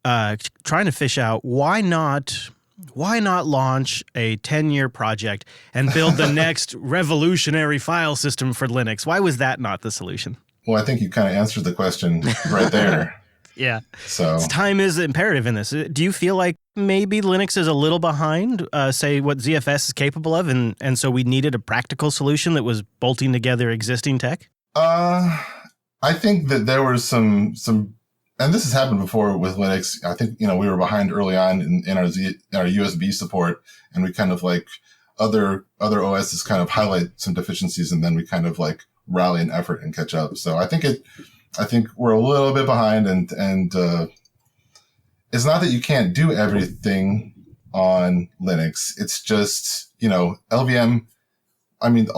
trying to fish out why not launch a 10-year project and build the next revolutionary file system for Linux? Why was that not the solution?
Well, I think you kind of answered the question right there.
Yeah.
So
time is imperative in this. Do you feel like maybe Linux is a little behind, say, what ZFS is capable of, and so we needed a practical solution that was bolting together existing tech?
I think that there were some, and this has happened before with Linux. I think, we were behind early on in our USB support, and we kind of like other OSs kind of highlight some deficiencies, and then we kind of like rally an effort and catch up. So I think we're a little bit behind, and it's not that you can't do everything on Linux. It's just, LVM. I mean,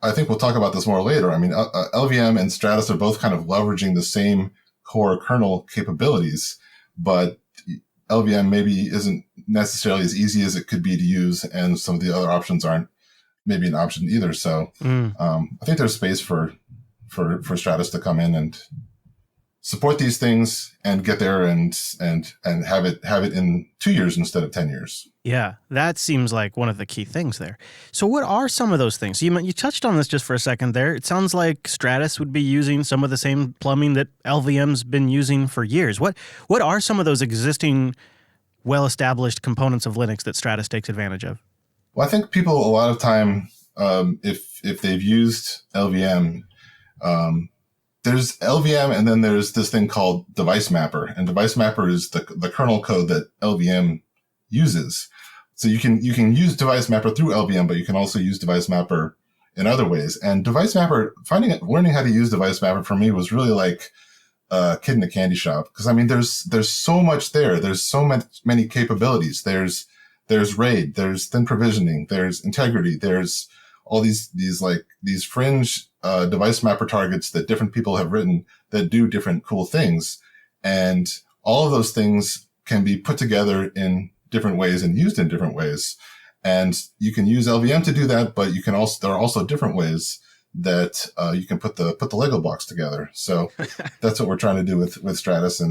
I think we'll talk about this more later. I mean, LVM and Stratis are both kind of leveraging the same core kernel capabilities, but LVM maybe isn't necessarily as easy as it could be to use, and some of the other options aren't maybe an option either. So I think there's space for Stratis to come in and support these things and get there and have it in 2 years instead of 10 years.
Yeah, that seems like one of the key things there. So what are some of those things? You touched on this just for a second there. It sounds like Stratis would be using some of the same plumbing that LVM's been using for years. What are some of those existing well-established components of Linux that Stratis takes advantage of?
Well, I think people a lot of time, if they've used LVM, there's LVM, and then there's this thing called Device Mapper, and Device Mapper is the kernel code that LVM uses. So you can use Device Mapper through LVM, but you can also use Device Mapper in other ways. And Device Mapper, learning how to use Device Mapper for me was really like a kid in a candy shop, because I mean there's so much there. There's so many capabilities. There's RAID, there's thin provisioning, there's integrity, there's all these fringe device mapper targets that different people have written that do different cool things. And all of those things can be put together in different ways and used in different ways. And you can use LVM to do that, but there are also different ways that you can put the Lego blocks together. So that's what we're trying to do with Stratis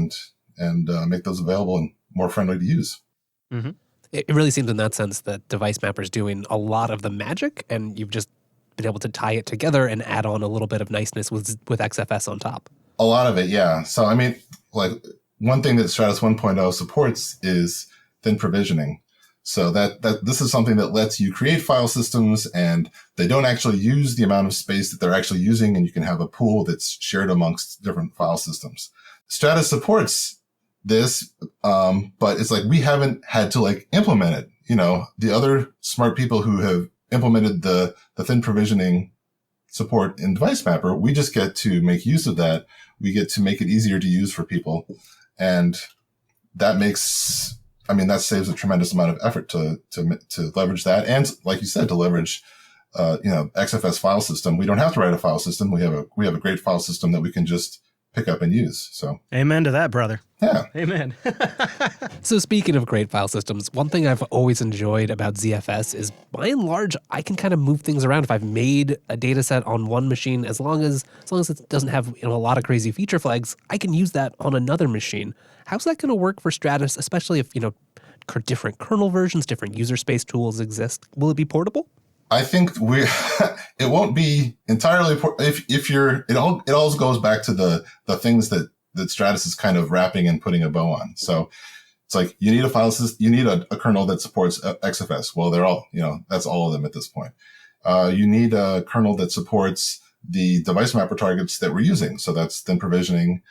and make those available and more friendly to use.
Mm-hmm. It really seems in that sense that Device Mapper is doing a lot of the magic, and you've just been able to tie it together and add on a little bit of niceness with XFS on top.
A lot of it, yeah. So, I mean, like one thing that Stratis 1.0 supports is thin provisioning. So that this is something that lets you create file systems, and they don't actually use the amount of space that they're actually using, and you can have a pool that's shared amongst different file systems. Stratis supports this, but it's like we haven't had to like implement it. The other smart people who have implemented the thin provisioning support in Device Mapper, we just get to make use of that. We get to make it easier to use for people. And that that saves a tremendous amount of effort to leverage that. And like you said, to leverage, XFS file system. We don't have to write a file system. We have a great file system that we can just pick up and use. So
amen to that, brother.
Yeah.
Amen.
So speaking of great file systems, one thing I've always enjoyed about ZFS is, by and large, I can kind of move things around. If I've made a data set on one machine, as long as it doesn't have a lot of crazy feature flags, I can use that on another machine. How's that going to work for Stratis, especially if different kernel versions, different user space tools exist? Will it be portable?
I think it won't be entirely it all goes back to the things that Stratis is kind of wrapping and putting a bow on. So it's like, you need a file system, you need a kernel that supports XFS. Well, they're all, that's all of them at this point. You need a kernel that supports the device mapper targets that we're using. So that's then provisioning,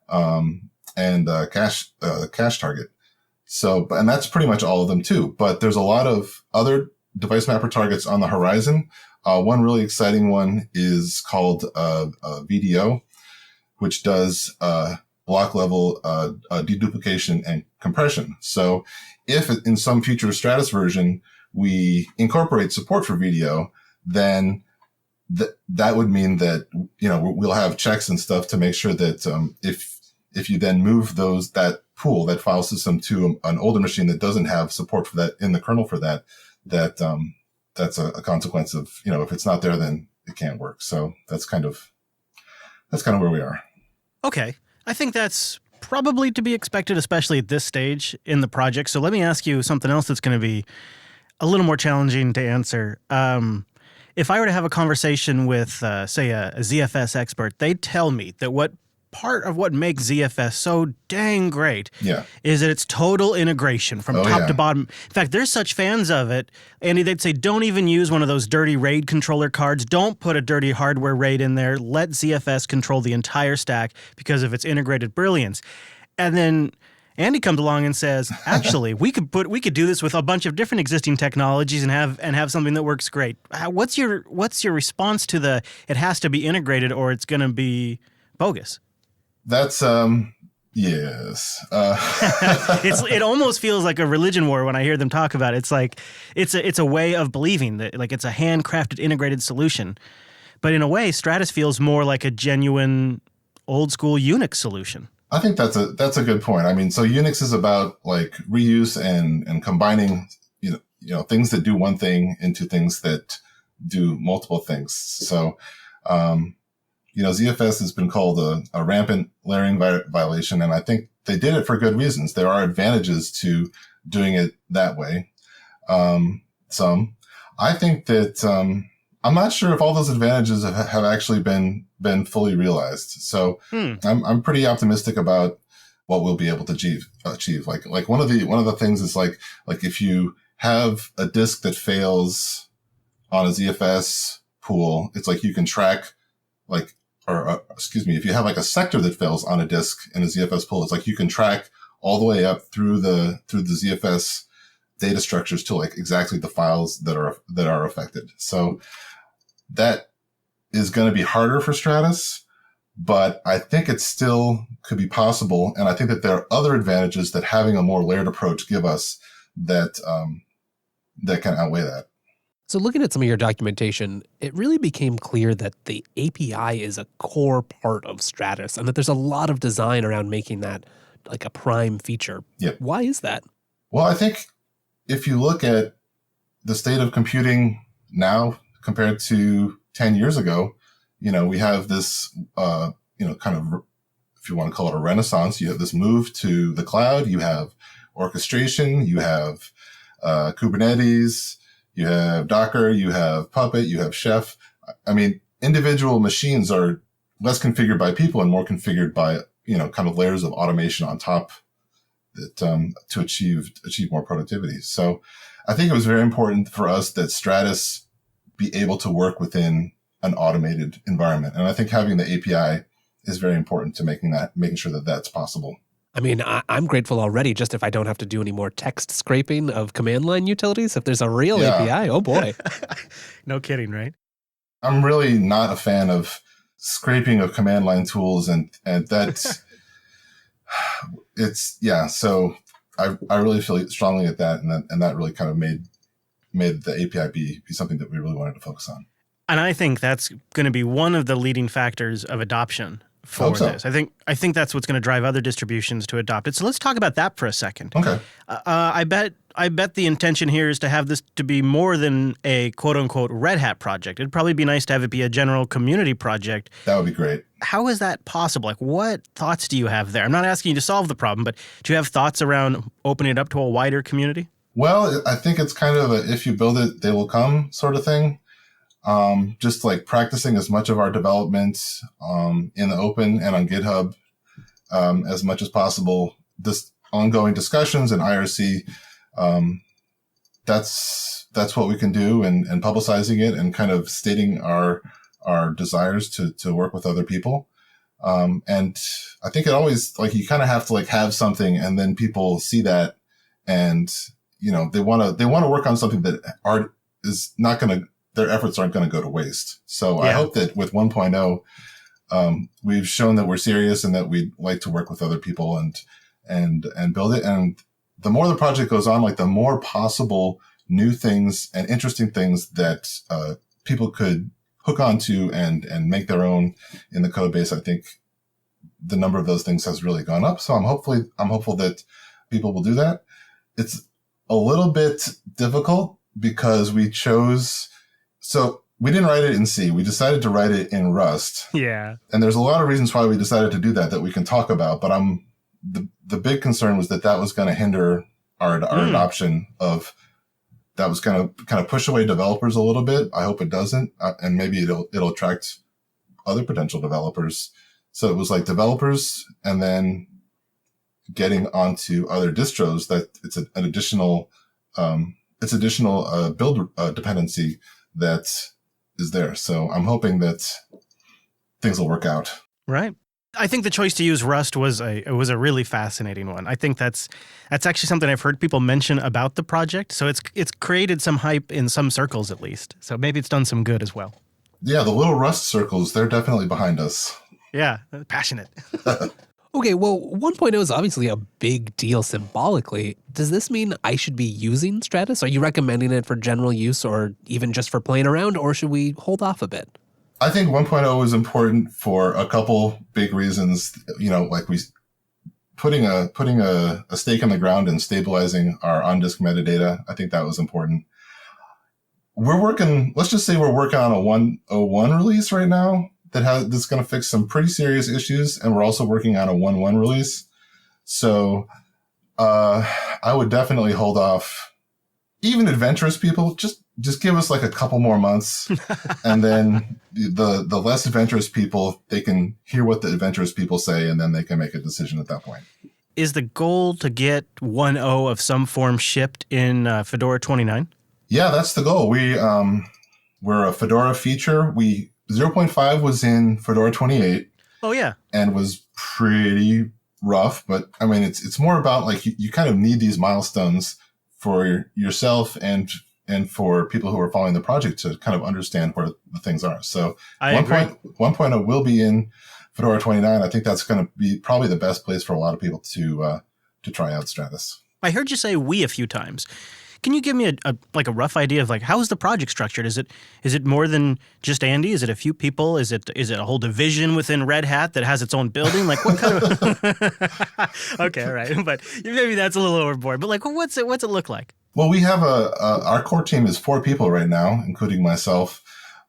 and cache target. So, and that's pretty much all of them too. But there's a lot of other device mapper targets on the horizon. One really exciting one is called VDO, which does block level deduplication and compression. So if in some future Stratis version we incorporate support for VDO, then that would mean that we'll have checks and stuff to make sure that if you then move that file system to an older machine that doesn't have support for that in the kernel for that's a consequence of, if it's not there, then it can't work. So that's kind of where we are.
Okay. I think that's probably to be expected, especially at this stage in the project. So let me ask you something else that's going to be a little more challenging to answer. If I were to have a conversation with, say, a ZFS expert, they'd tell me that part of what makes ZFS so dang great is that it's total integration from top to bottom. In fact, they're such fans of it, Andy, they'd say, don't even use one of those dirty RAID controller cards. Don't put a dirty hardware RAID in there. Let ZFS control the entire stack because of its integrated brilliance. And then Andy comes along and says, actually, we could do this with a bunch of different existing technologies and have something that works great. What's your response to it has to be integrated or it's going to be bogus?
That's yes.
It almost feels like a religion war when I hear them talk about it. It's like it's a way of believing that, like, it's a handcrafted integrated solution. But in a way, Stratis feels more like a genuine old school Unix solution.
I think that's a good point. I mean, so Unix is about like reuse and combining things that do one thing into things that do multiple things. So ZFS has been called a rampant layering violation, and I think they did it for good reasons. There are advantages to doing it that way. I think that I'm not sure if all those advantages have actually been fully realized. So I'm pretty optimistic about what we'll be able to achieve. Like one of the things is like if you have a disk that fails on a ZFS pool, it's like you can track if you have like a sector that fails on a disk in a ZFS pool, it's like you can track all the way up through the ZFS data structures to like exactly the files that are affected. So that is going to be harder for Stratis, but I think it still could be possible. And I think that there are other advantages that having a more layered approach give us that can outweigh that.
So looking at some of your documentation, it really became clear that the API is a core part of Stratis and that there's a lot of design around making that like a prime feature.
Yep.
Why is that? Well,
I think if you look at the state of computing now compared to 10 years ago, we have this, kind of, if you want to call it a renaissance, you have this move to the cloud, you have orchestration, you have Kubernetes, you have Docker, you have Puppet, you have Chef. I mean, individual machines are less configured by people and more configured by, kind of layers of automation on top that, to achieve more productivity. So I think it was very important for us that Stratis be able to work within an automated environment. And I think having the API is very important to making sure that that's possible.
I mean, I'm grateful already just if I don't have to do any more text scraping of command line utilities. If there's a real API, oh boy.
No kidding, right?
I'm really not a fan of scraping of command line tools, and that's so I really feel strongly at that, and that really kind of made the API be something that we really wanted to focus on.
And I think that's going to be one of the leading factors of adoption for this. I think that's what's going to drive other distributions to adopt it. So let's talk about that for a second.
Okay.
I bet the intention here is to have this to be more than a quote-unquote Red Hat project. It'd probably be nice to have it be a general community project.
That would be great.
How is that possible? Like, what thoughts do you have there? I'm not asking you to solve the problem, but do you have thoughts around opening it up to a wider community?
Well, I think it's kind of a if you build it, they will come sort of thing. Just like practicing as much of our development in the open and on GitHub as much as possible. This ongoing discussions in IRC, that's what we can do, and publicizing it and kind of stating our desires to work with other people. And I think it always, like, you kind of have to like have something, and then people see that, and they want to work on something that is not going to. Their efforts aren't going to go to waste. So I hope that with 1.0, we've shown that we're serious and that we'd like to work with other people and build it. And the more the project goes on, like the more possible new things and interesting things that people could hook onto and make their own in the code base. I think the number of those things has really gone up. So I'm hopeful that people will do that. It's a little bit difficult because so we didn't write it in C. We decided to write it in Rust.
Yeah.
And there's a lot of reasons why we decided to do that we can talk about. But the big concern was that was going to hinder our adoption of, that was going to kind of push away developers a little bit. I hope it doesn't. And maybe it'll attract other potential developers. So it was like developers and then getting onto other distros, that it's an additional build dependency that is there. So I'm hoping that things will work out.
Right. I think the choice to use Rust was a really fascinating one. I think that's actually something I've heard people mention about the project. So it's created some hype in some circles at least. So maybe it's done some good as well.
Yeah, the little Rust circles, they're definitely behind us.
Yeah, passionate.
Okay, well, 1.0 is obviously a big deal symbolically. Does this mean I should be using Stratis? Are you recommending it for general use or even just for playing around, or should we hold off a bit?
I think 1.0 is important for a couple big reasons. Like putting a stake in the ground and stabilizing our on-disk metadata. I think that was important. Let's just say we're working on a 1.01 release right now that's going to fix some pretty serious issues, and we're also working on a 1.1 release. So I would definitely hold off. Even adventurous people, just give us like a couple more months, and then the less adventurous people, they can hear what the adventurous people say, and then they can make a decision at that point.
Is the goal to get 1.0 of some form shipped in Fedora 29? Yeah,
that's the goal. We're a Fedora feature. 0.5 was in Fedora 28.
Oh, yeah.
And was pretty rough. But, I mean, it's more about, like, you kind of need these milestones for yourself and for people who are following the project to kind of understand where the things are. So 1.0 will be in Fedora 29. I think that's going to be probably the best place for a lot of people to try out Stratis.
I heard you say we a few times. Can you give me a rough idea of, like, how is the project structured? Is it more than just Andy? Is it a few people? Is it a whole division within Red Hat that has its own building? Like, what kind of? Okay, all right, but maybe that's a little overboard. But, like, what's it look like?
Well, we have our core team is 4 people right now, including myself,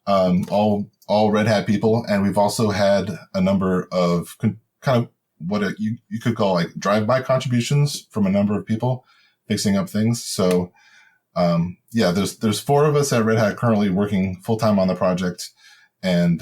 all Red Hat people, and we've also had a number of kind of what you could call like drive-by contributions from a number of people fixing up things. So, there's 4 of us at Red Hat currently working full-time on the project. And,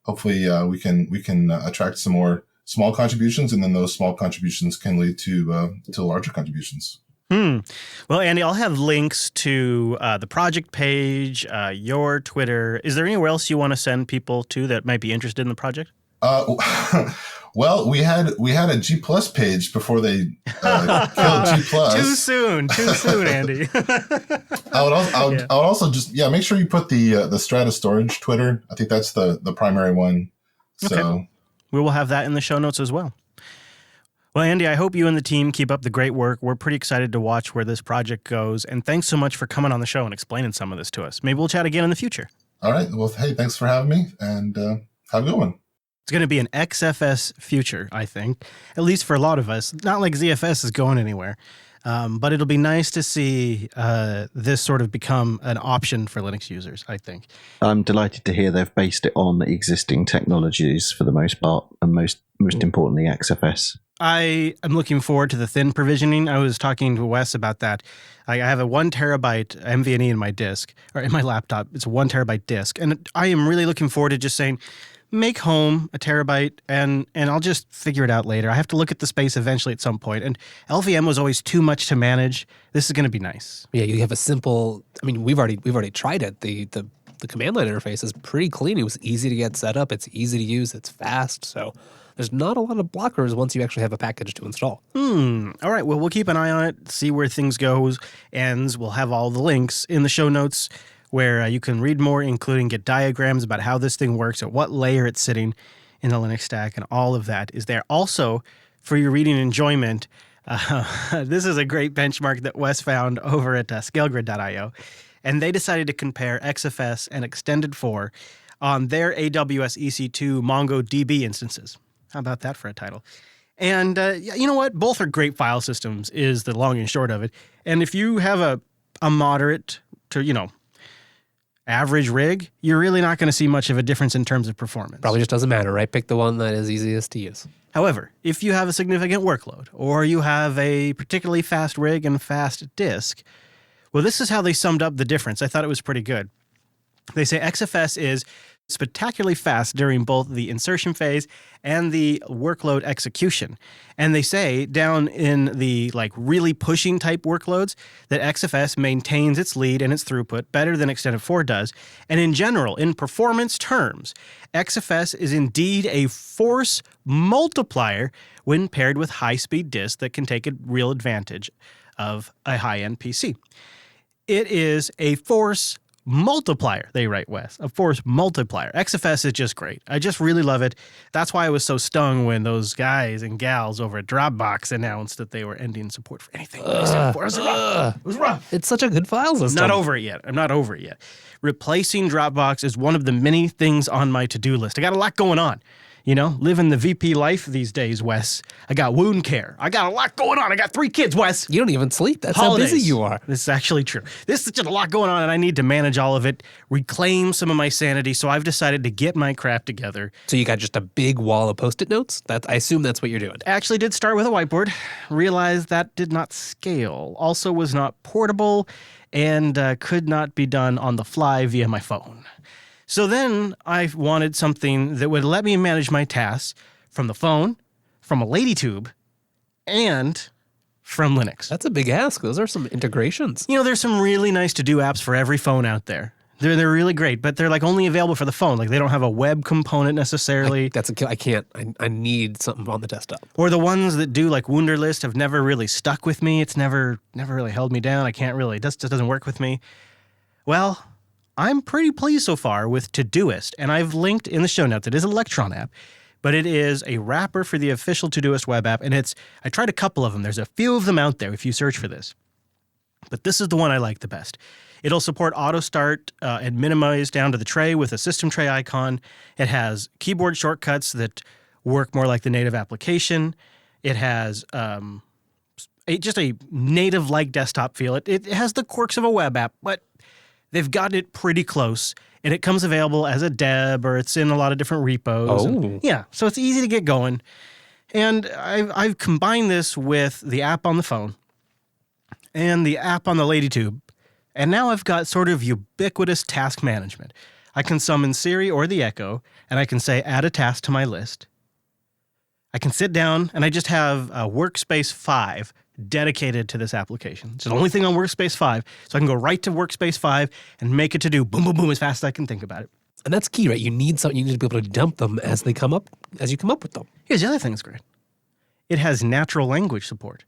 hopefully, we can attract some more small contributions, and then those small contributions can lead to larger contributions.
Well, Andy, I'll have links to the project page, your Twitter. Is there anywhere else you want to send people to that might be interested in the project?
Well, we had a G Plus page before they killed G Plus.
Too soon, Andy.
I would also just make sure you put the Stratis Storage Twitter. I think that's the primary one. So
okay. We will have that in the show notes as well. Well, Andy, I hope you and the team keep up the great work. We're pretty excited to watch where this project goes, and thanks so much for coming on the show and explaining some of this to us. Maybe we'll chat again in the future.
All right. Well, hey, thanks for having me, and have a good one.
It's going to be an XFS future, I think, at least for a lot of us. Not like ZFS is going anywhere, but it'll be nice to see this sort of become an option for Linux users, I think.
I'm delighted to hear they've based it on existing technologies for the most part, and most importantly, XFS.
I am looking forward to the thin provisioning. I was talking to Wes about that. I have a 1 terabyte NVMe in my disk, or in my laptop. It's a 1 terabyte disk. And I am really looking forward to just saying, make home a terabyte, and I'll just figure it out later. I have to look at the space eventually at some point. And LVM was always too much to manage. This is going to be nice.
Yeah, you have a simple, I mean, we've already tried it. The command line interface is pretty clean. It was easy to get set up. It's easy to use. It's fast. So there's not a lot of blockers once you actually have a package to install.
All right. Well, we'll keep an eye on it, see where things goes, and we'll have all the links in the show notes where you can read more, including get diagrams about how this thing works, at what layer it's sitting in the Linux stack, and all of that is there. Also, for your reading enjoyment, this is a great benchmark that Wes found over at scalegrid.io, and they decided to compare XFS and Extended 4 on their AWS EC2 MongoDB instances. How about that for a title? And you know what? Both are great file systems is the long and short of it. And if you have a moderate to, average rig, you're really not going to see much of a difference in terms of performance.
Probably just doesn't matter, right? Pick the one that is easiest to use.
However, if you have a significant workload or you have a particularly fast rig and fast disk, well, this is how they summed up the difference. I thought it was pretty good. They say XFS is spectacularly fast during both the insertion phase and the workload execution. And they say down in the really pushing type workloads that XFS maintains its lead and its throughput better than Extended 4 does. And in general, in performance terms, XFS is indeed a force multiplier when paired with high-speed disks that can take a real advantage of a high-end PC. It is a force multiplier, they write, Wes. A force multiplier. XFS is just great. I just really love it. That's why I was so stung when those guys and gals over at Dropbox announced that they were ending support for anything. It was rough.
It's such a good file system.
I'm not over it yet. Replacing Dropbox is one of the many things on my to-do list. I got a lot going on. Living the VP life these days, Wes. I got wound care. I got a lot going on. I got 3 kids, Wes.
You don't even sleep. That's
Holidays.
How busy you are.
This is actually true. This is just a lot going on, and I need to manage all of it, reclaim some of my sanity, so I've decided to get my crap together.
So you got just a big wall of Post-it notes? I assume that's what you're doing.
Actually did start with a whiteboard. Realized that did not scale. Also was not portable, and could not be done on the fly via my phone. So then I wanted something that would let me manage my tasks from the phone, from a LadyTube, and from Linux.
That's a big ask. Those are some integrations.
There's some really nice to-do apps for every phone out there. They're really great, but they're only available for the phone. They don't have a web component necessarily.
That's a kill. I can't. I need something on the desktop.
Or the ones that do Wunderlist have never really stuck with me. It's never really held me down. I can't really. It just doesn't work with me. Well, I'm pretty pleased so far with Todoist, and I've linked in the show notes. It is an Electron app, but it is a wrapper for the official Todoist web app, and I tried a couple of them. There's a few of them out there if you search for this, but this is the one I like the best. It'll support auto start and minimize down to the tray with a system tray icon. It has keyboard shortcuts that work more like the native application. It has just a native-like desktop feel. It has the quirks of a web app, but they've gotten it pretty close, and it comes available as a deb, or it's in a lot of different repos.
Oh.
So it's easy to get going. And I've combined this with the app on the phone and the app on the LadyTube, and now I've got sort of ubiquitous task management. I can summon Siri or the Echo, and I can say, add a task to my list. I can sit down, and I just have Workspace 5 dedicated to this application. It's the only thing on Workspace 5, so I can go right to Workspace 5 and make it to do boom, boom, boom as fast as I can think about it.
And that's key, right? You need to be able to dump them as you come up with them.
Here's the other thing that's great. It has natural language support.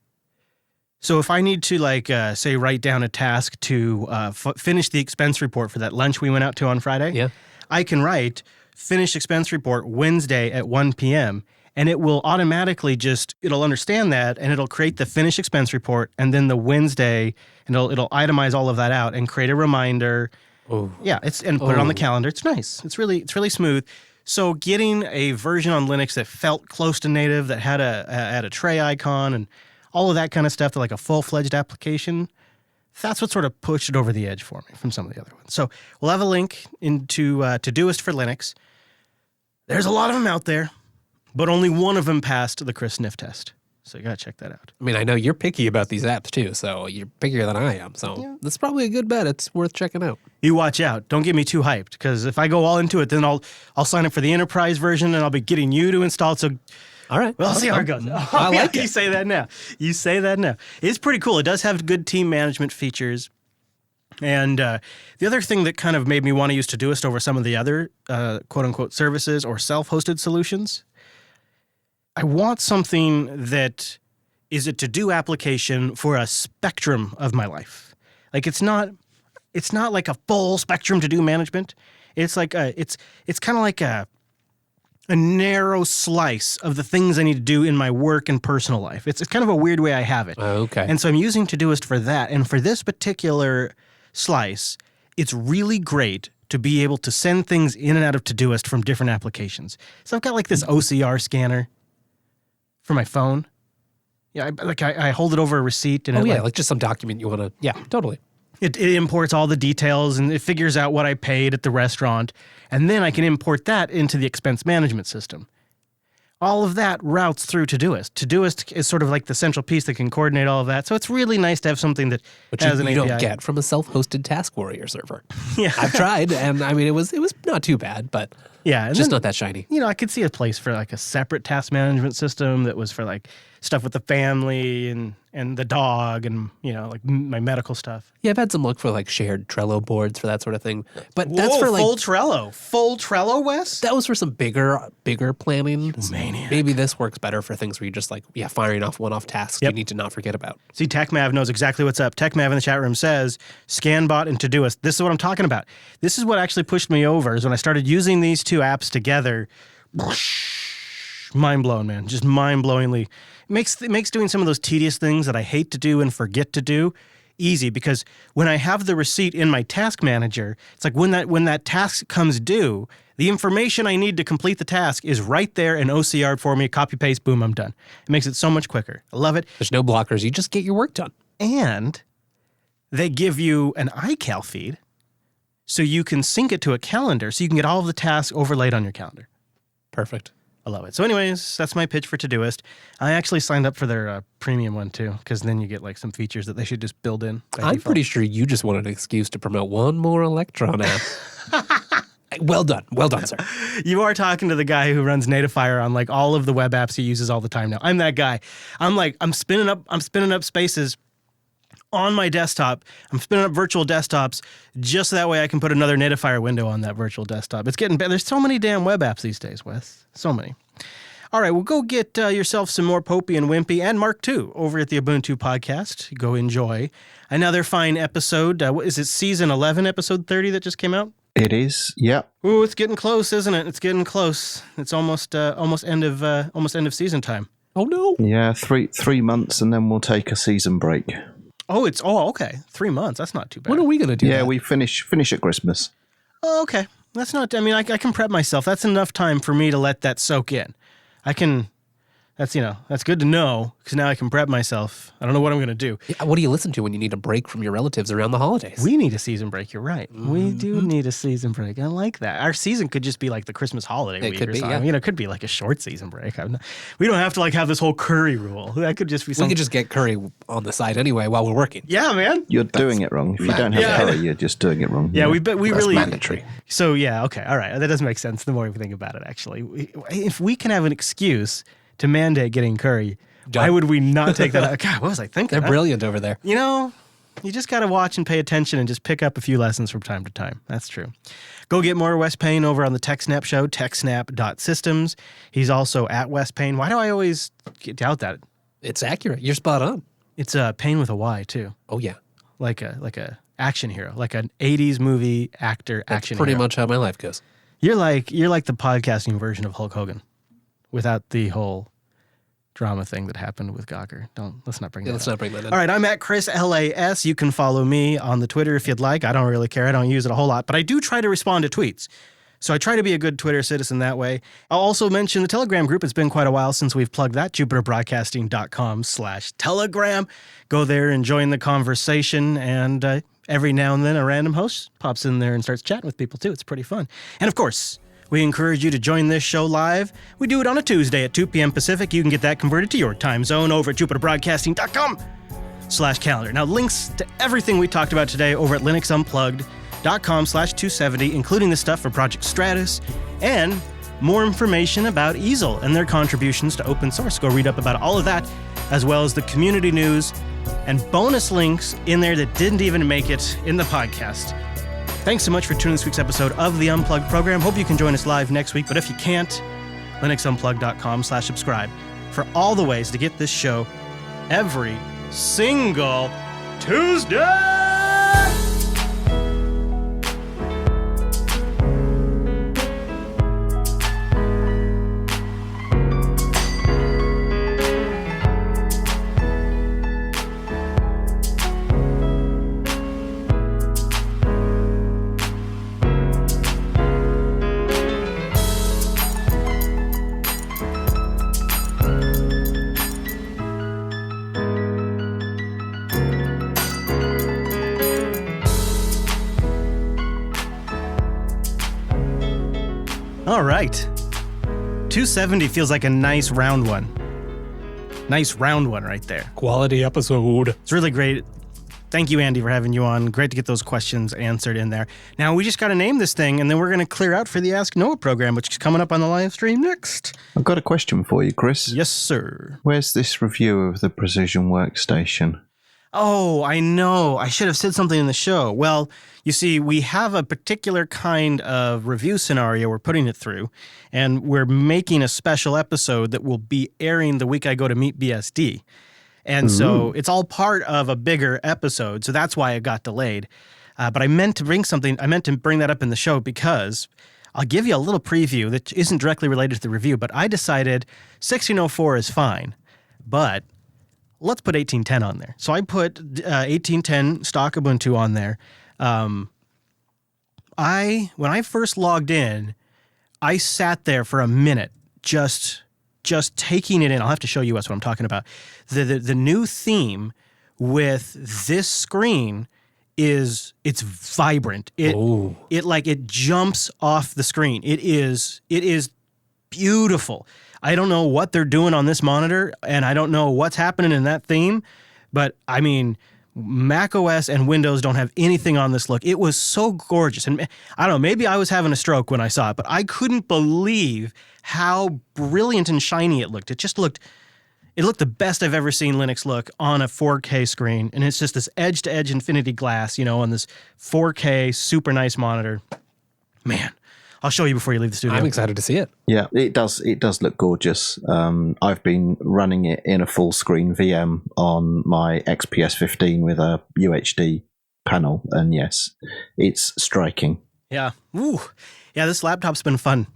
So if I need to, say, write down a task to finish the expense report for that lunch we went out to on Friday, I can write finish expense report Wednesday at 1 p.m., and it will automatically it'll understand that, and it'll create the finish expense report, and then the Wednesday, and it'll itemize all of that out and create a reminder.
Oh.
Yeah, and put it on the calendar. It's nice. It's really smooth. So getting a version on Linux that felt close to native, that had a tray icon and all of that kind of stuff, to like a full-fledged application, that's what sort of pushed it over the edge for me from some of the other ones. So we'll have a link into Todoist for Linux. There's a lot of them out there, but only one of them passed the Chris Sniff test. So you got to check that out.
I mean, I know you're picky about these apps too, so you're pickier than I am. So that's probably a good bet. It's worth checking out.
You watch out. Don't get me too hyped, because if I go all into it, then I'll sign up for the enterprise version, and I'll be getting you to install it. So,
all right.
Well, I'll see how it goes.
I like it.
You say that now. It's pretty cool. It does have good team management features. And the other thing that kind of made me want to use Todoist over some of the other quote-unquote services or self-hosted solutions, I want something that is a to-do application for a spectrum of my life. Like it's not like a full spectrum to-do management. It's like it's kind of like a narrow slice of the things I need to do in my work and personal life. It's kind of a weird way I have it.
Okay.
And so I'm using Todoist for that. And for this particular slice, it's really great to be able to send things in and out of Todoist from different applications. So I've got like this OCR scanner for my phone. Yeah, I hold it over a receipt. And
like just some document you want to, yeah, totally.
It imports all the details, and it figures out what I paid at the restaurant, and then I can import that into the expense management system. All of that routes through Todoist. Todoist is sort of like the central piece that can coordinate all of that, so it's really nice to have something that has an API.
You don't get from a self-hosted Task Warrior server.
Yeah.
I've tried, and I mean, it was not too bad, but
and
just not that shiny.
I could see a place for like a separate task management system that was for like stuff with the family and the dog and, like my medical stuff.
Yeah, I've had some look for like shared Trello boards for that sort of thing. But that's for like
full Trello, Wes?
That was for some bigger planning.
Maniac.
Maybe this works better for things where you're just like, firing off one-off tasks you need to not forget about.
See, TechMav knows exactly what's up. TechMav in the chat room says, ScanBot and Todoist. This is what I'm talking about. This is what actually pushed me over, is when I started using these two apps together. Mind blown, man. Just mind-blowingly. It makes doing some of those tedious things that I hate to do and forget to do easy, because when I have the receipt in my task manager, it's like when that task comes due, the information I need to complete the task is right there and OCR'd for me, copy paste, boom, I'm done. It makes it so much quicker. I love it.
There's no blockers. You just get your work done.
And they give you an iCal feed so you can sync it to a calendar so you can get all of the tasks overlaid on your calendar.
Perfect.
I love it. So anyways, that's my pitch for Todoist. I actually signed up for their premium one too, because then you get like some features that they should just build in.
I'm pretty sure you just wanted an excuse to promote one more Electron app. Well done, sir.
You are talking to the guy who runs Natifier on like all of the web apps he uses all the time now. I'm that guy. I'm spinning up spaces on my desktop. I'm spinning up virtual desktops just so that way I can put another Natifier window on that virtual desktop. It's getting better. There's so many damn web apps these days, Wes. So many. All right, well, go get yourself some more Popey and Wimpy and Mark too over at the Ubuntu podcast. Go enjoy another fine episode. Is it season 11, episode 30 that just came out?
It is, yeah.
Ooh, it's getting close, isn't it? It's getting close. It's almost end of season time.
Oh no!
Yeah, three months, and then we'll take a season break.
Oh, okay. 3 months. That's not too bad.
When are we going to do that?
Yeah, we finish at Christmas.
Oh, okay. That's not. I mean, I can prep myself. That's enough time for me to let that soak in. I can. That's good to know, because now I can prep myself. I don't know what I'm going to do.
Yeah, what do you listen to when you need a break from your relatives around the holidays?
We need a season break. You're right. Mm-hmm. We do need a season break. I like that. Our season could just be like the Christmas holiday week or something. Yeah. It could be like a short season break. We don't have to like have this whole curry rule. That could just be something.
We could just get curry on the side anyway while we're working.
Yeah, man.
You're doing it wrong. If you don't have curry, you're just doing it wrong.
Yeah, we really
mandatory.
So yeah, okay, all right. That does make sense the more we think about it. Actually, if we can have an excuse to mandate getting curry, why would we not take that out? God, what was I thinking?
They're brilliant over there.
You just got to watch and pay attention and just pick up a few lessons from time to time. That's true. Go get more Wes Payne over on the TechSnap show, techsnap.systems. He's also at Wes Payne. Why do I always doubt that?
It's accurate. You're spot on.
It's Payne with a Y, too.
Oh, yeah.
Like a action hero, like an 80s movie actor action
Pretty
hero.
much how my life goes.
You're like the podcasting version of Hulk Hogan without the whole drama thing that happened with Gawker. Let's not bring that
Let's
up.
not bring that in.
All right, I'm at Chris LAS. You can follow me on the Twitter if you'd like. I don't really care. I don't use it a whole lot, but I do try to respond to tweets. So I try to be a good Twitter citizen that way. I'll also mention the Telegram group. It's been quite a while since we've plugged that, jupiterbroadcasting.com/Telegram. Go there and join the conversation. And every now and then a random host pops in there and starts chatting with people too. It's pretty fun. And of course, we encourage you to join this show live. We do it on a Tuesday at 2 p.m. Pacific. You can get that converted to your time zone over at jupiterbroadcasting.com/calendar. Now, links to everything we talked about today over at linuxunplugged.com/270, including the stuff for Project Stratis and more information about Easel and their contributions to open source. Go read up about all of that, as well as the community news and bonus links in there that didn't even make it in the podcast. Thanks so much for tuning this week's episode of the Unplugged program. Hope you can join us live next week, but if you can't, linuxunplugged.com/subscribe for all the ways to get this show every single Tuesday! All right. 270 feels like a nice round one. Nice round one right there.
Quality episode.
It's really great. Thank you, Andy, for having you on. Great to get those questions answered in there. Now, we just got to name this thing, and then we're going to clear out for the Ask Noah program, which is coming up on the live stream next.
I've got a question for you, Chris.
Yes, sir.
Where's this review of the Precision Workstation?
Oh, I know. I should have said something in the show. Well, you see, we have a particular kind of review scenario we're putting it through, and we're making a special episode that will be airing the week I go to meet BSD. And so it's all part of a bigger episode, so that's why it got delayed. But I meant to bring that up in the show because I'll give you a little preview that isn't directly related to the review, but I decided 1604 is fine, but let's put 1810 on there. So I put 1810 stock Ubuntu on there. When I first logged in, I sat there for a minute just taking it in. I'll have to show you what I'm talking about. The new theme with this screen it's vibrant. It jumps off the screen. It is beautiful. I don't know what they're doing on this monitor, and I don't know what's happening in that theme, but I mean, Mac OS and Windows don't have anything on this look. It was so gorgeous. And I don't know, maybe I was having a stroke when I saw it, but I couldn't believe how brilliant and shiny it looked. It looked the best I've ever seen Linux look on a 4K screen. And it's just this edge-to-edge infinity glass, on this 4K super nice monitor. Man, I'll show you before you leave the studio.
I'm excited to see it.
Yeah, it does look gorgeous. I've been running it in a full screen VM on my XPS 15 with a UHD panel, and yes, it's striking.
Yeah. Ooh. Yeah, this laptop's been fun.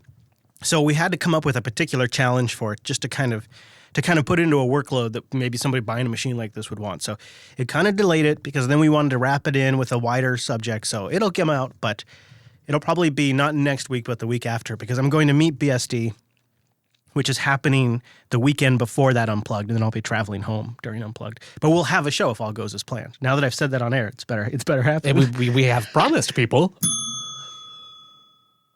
So we had to come up with a particular challenge for it, just to kind of put into a workload that maybe somebody buying a machine like this would want. So it kind of delayed it because then we wanted to wrap it in with a wider subject. So it'll come out, but it'll probably be not next week, but the week after, because I'm going to meet BSD, which is happening the weekend before that Unplugged, and then I'll be traveling home during Unplugged. But we'll have a show if all goes as planned. Now that I've said that on air, it's better happening.
And we have promised people.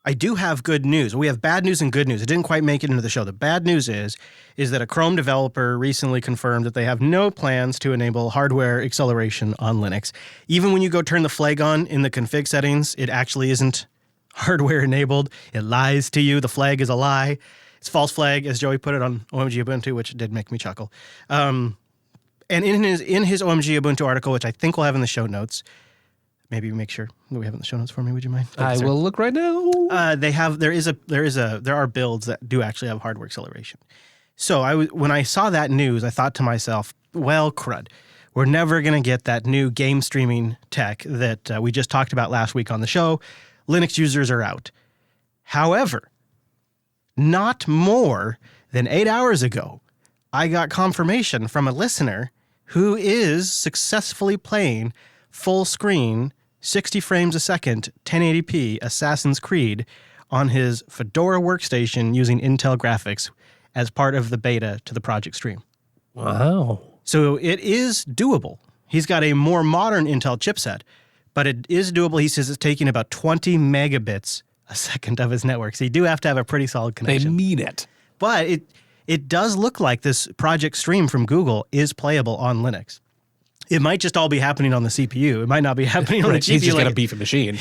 I do have good news. We have bad news and good news. It didn't quite make it into the show. The bad news is that a Chrome developer recently confirmed that they have no plans to enable hardware acceleration on Linux. Even when you go turn the flag on in the config settings, it actually isn't hardware enabled. It lies to you. The flag is a lie. It's false flag, as Joey put it on OMG Ubuntu, which did make me chuckle. And And in his OMG Ubuntu article, which I think we'll have in the show notes, maybe make sure we have in the show notes for me. Would you mind?
I will look right now.
There are builds that do actually have hardware acceleration. So when I saw that news, I thought to myself, well, crud. We're never going to get that new game streaming tech that we just talked about last week on the show. Linux users are out. However, not more than 8 hours ago, I got confirmation from a listener who is successfully playing full screen, 60 frames a second, 1080p Assassin's Creed on his Fedora workstation using Intel graphics as part of the beta to the Project Stream.
Wow.
So it is doable. He's got a more modern Intel chipset, but it is doable. He says it's taking about 20 megabits a second of his network. So you do have to have a pretty solid
They
connection.
mean it.
But it does look like this Project Stream from Google is playable on Linux. It might just all be happening on the CPU. It might not be happening on the GPU.
He's just got a beefy machine.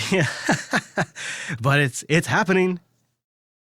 But it's happening.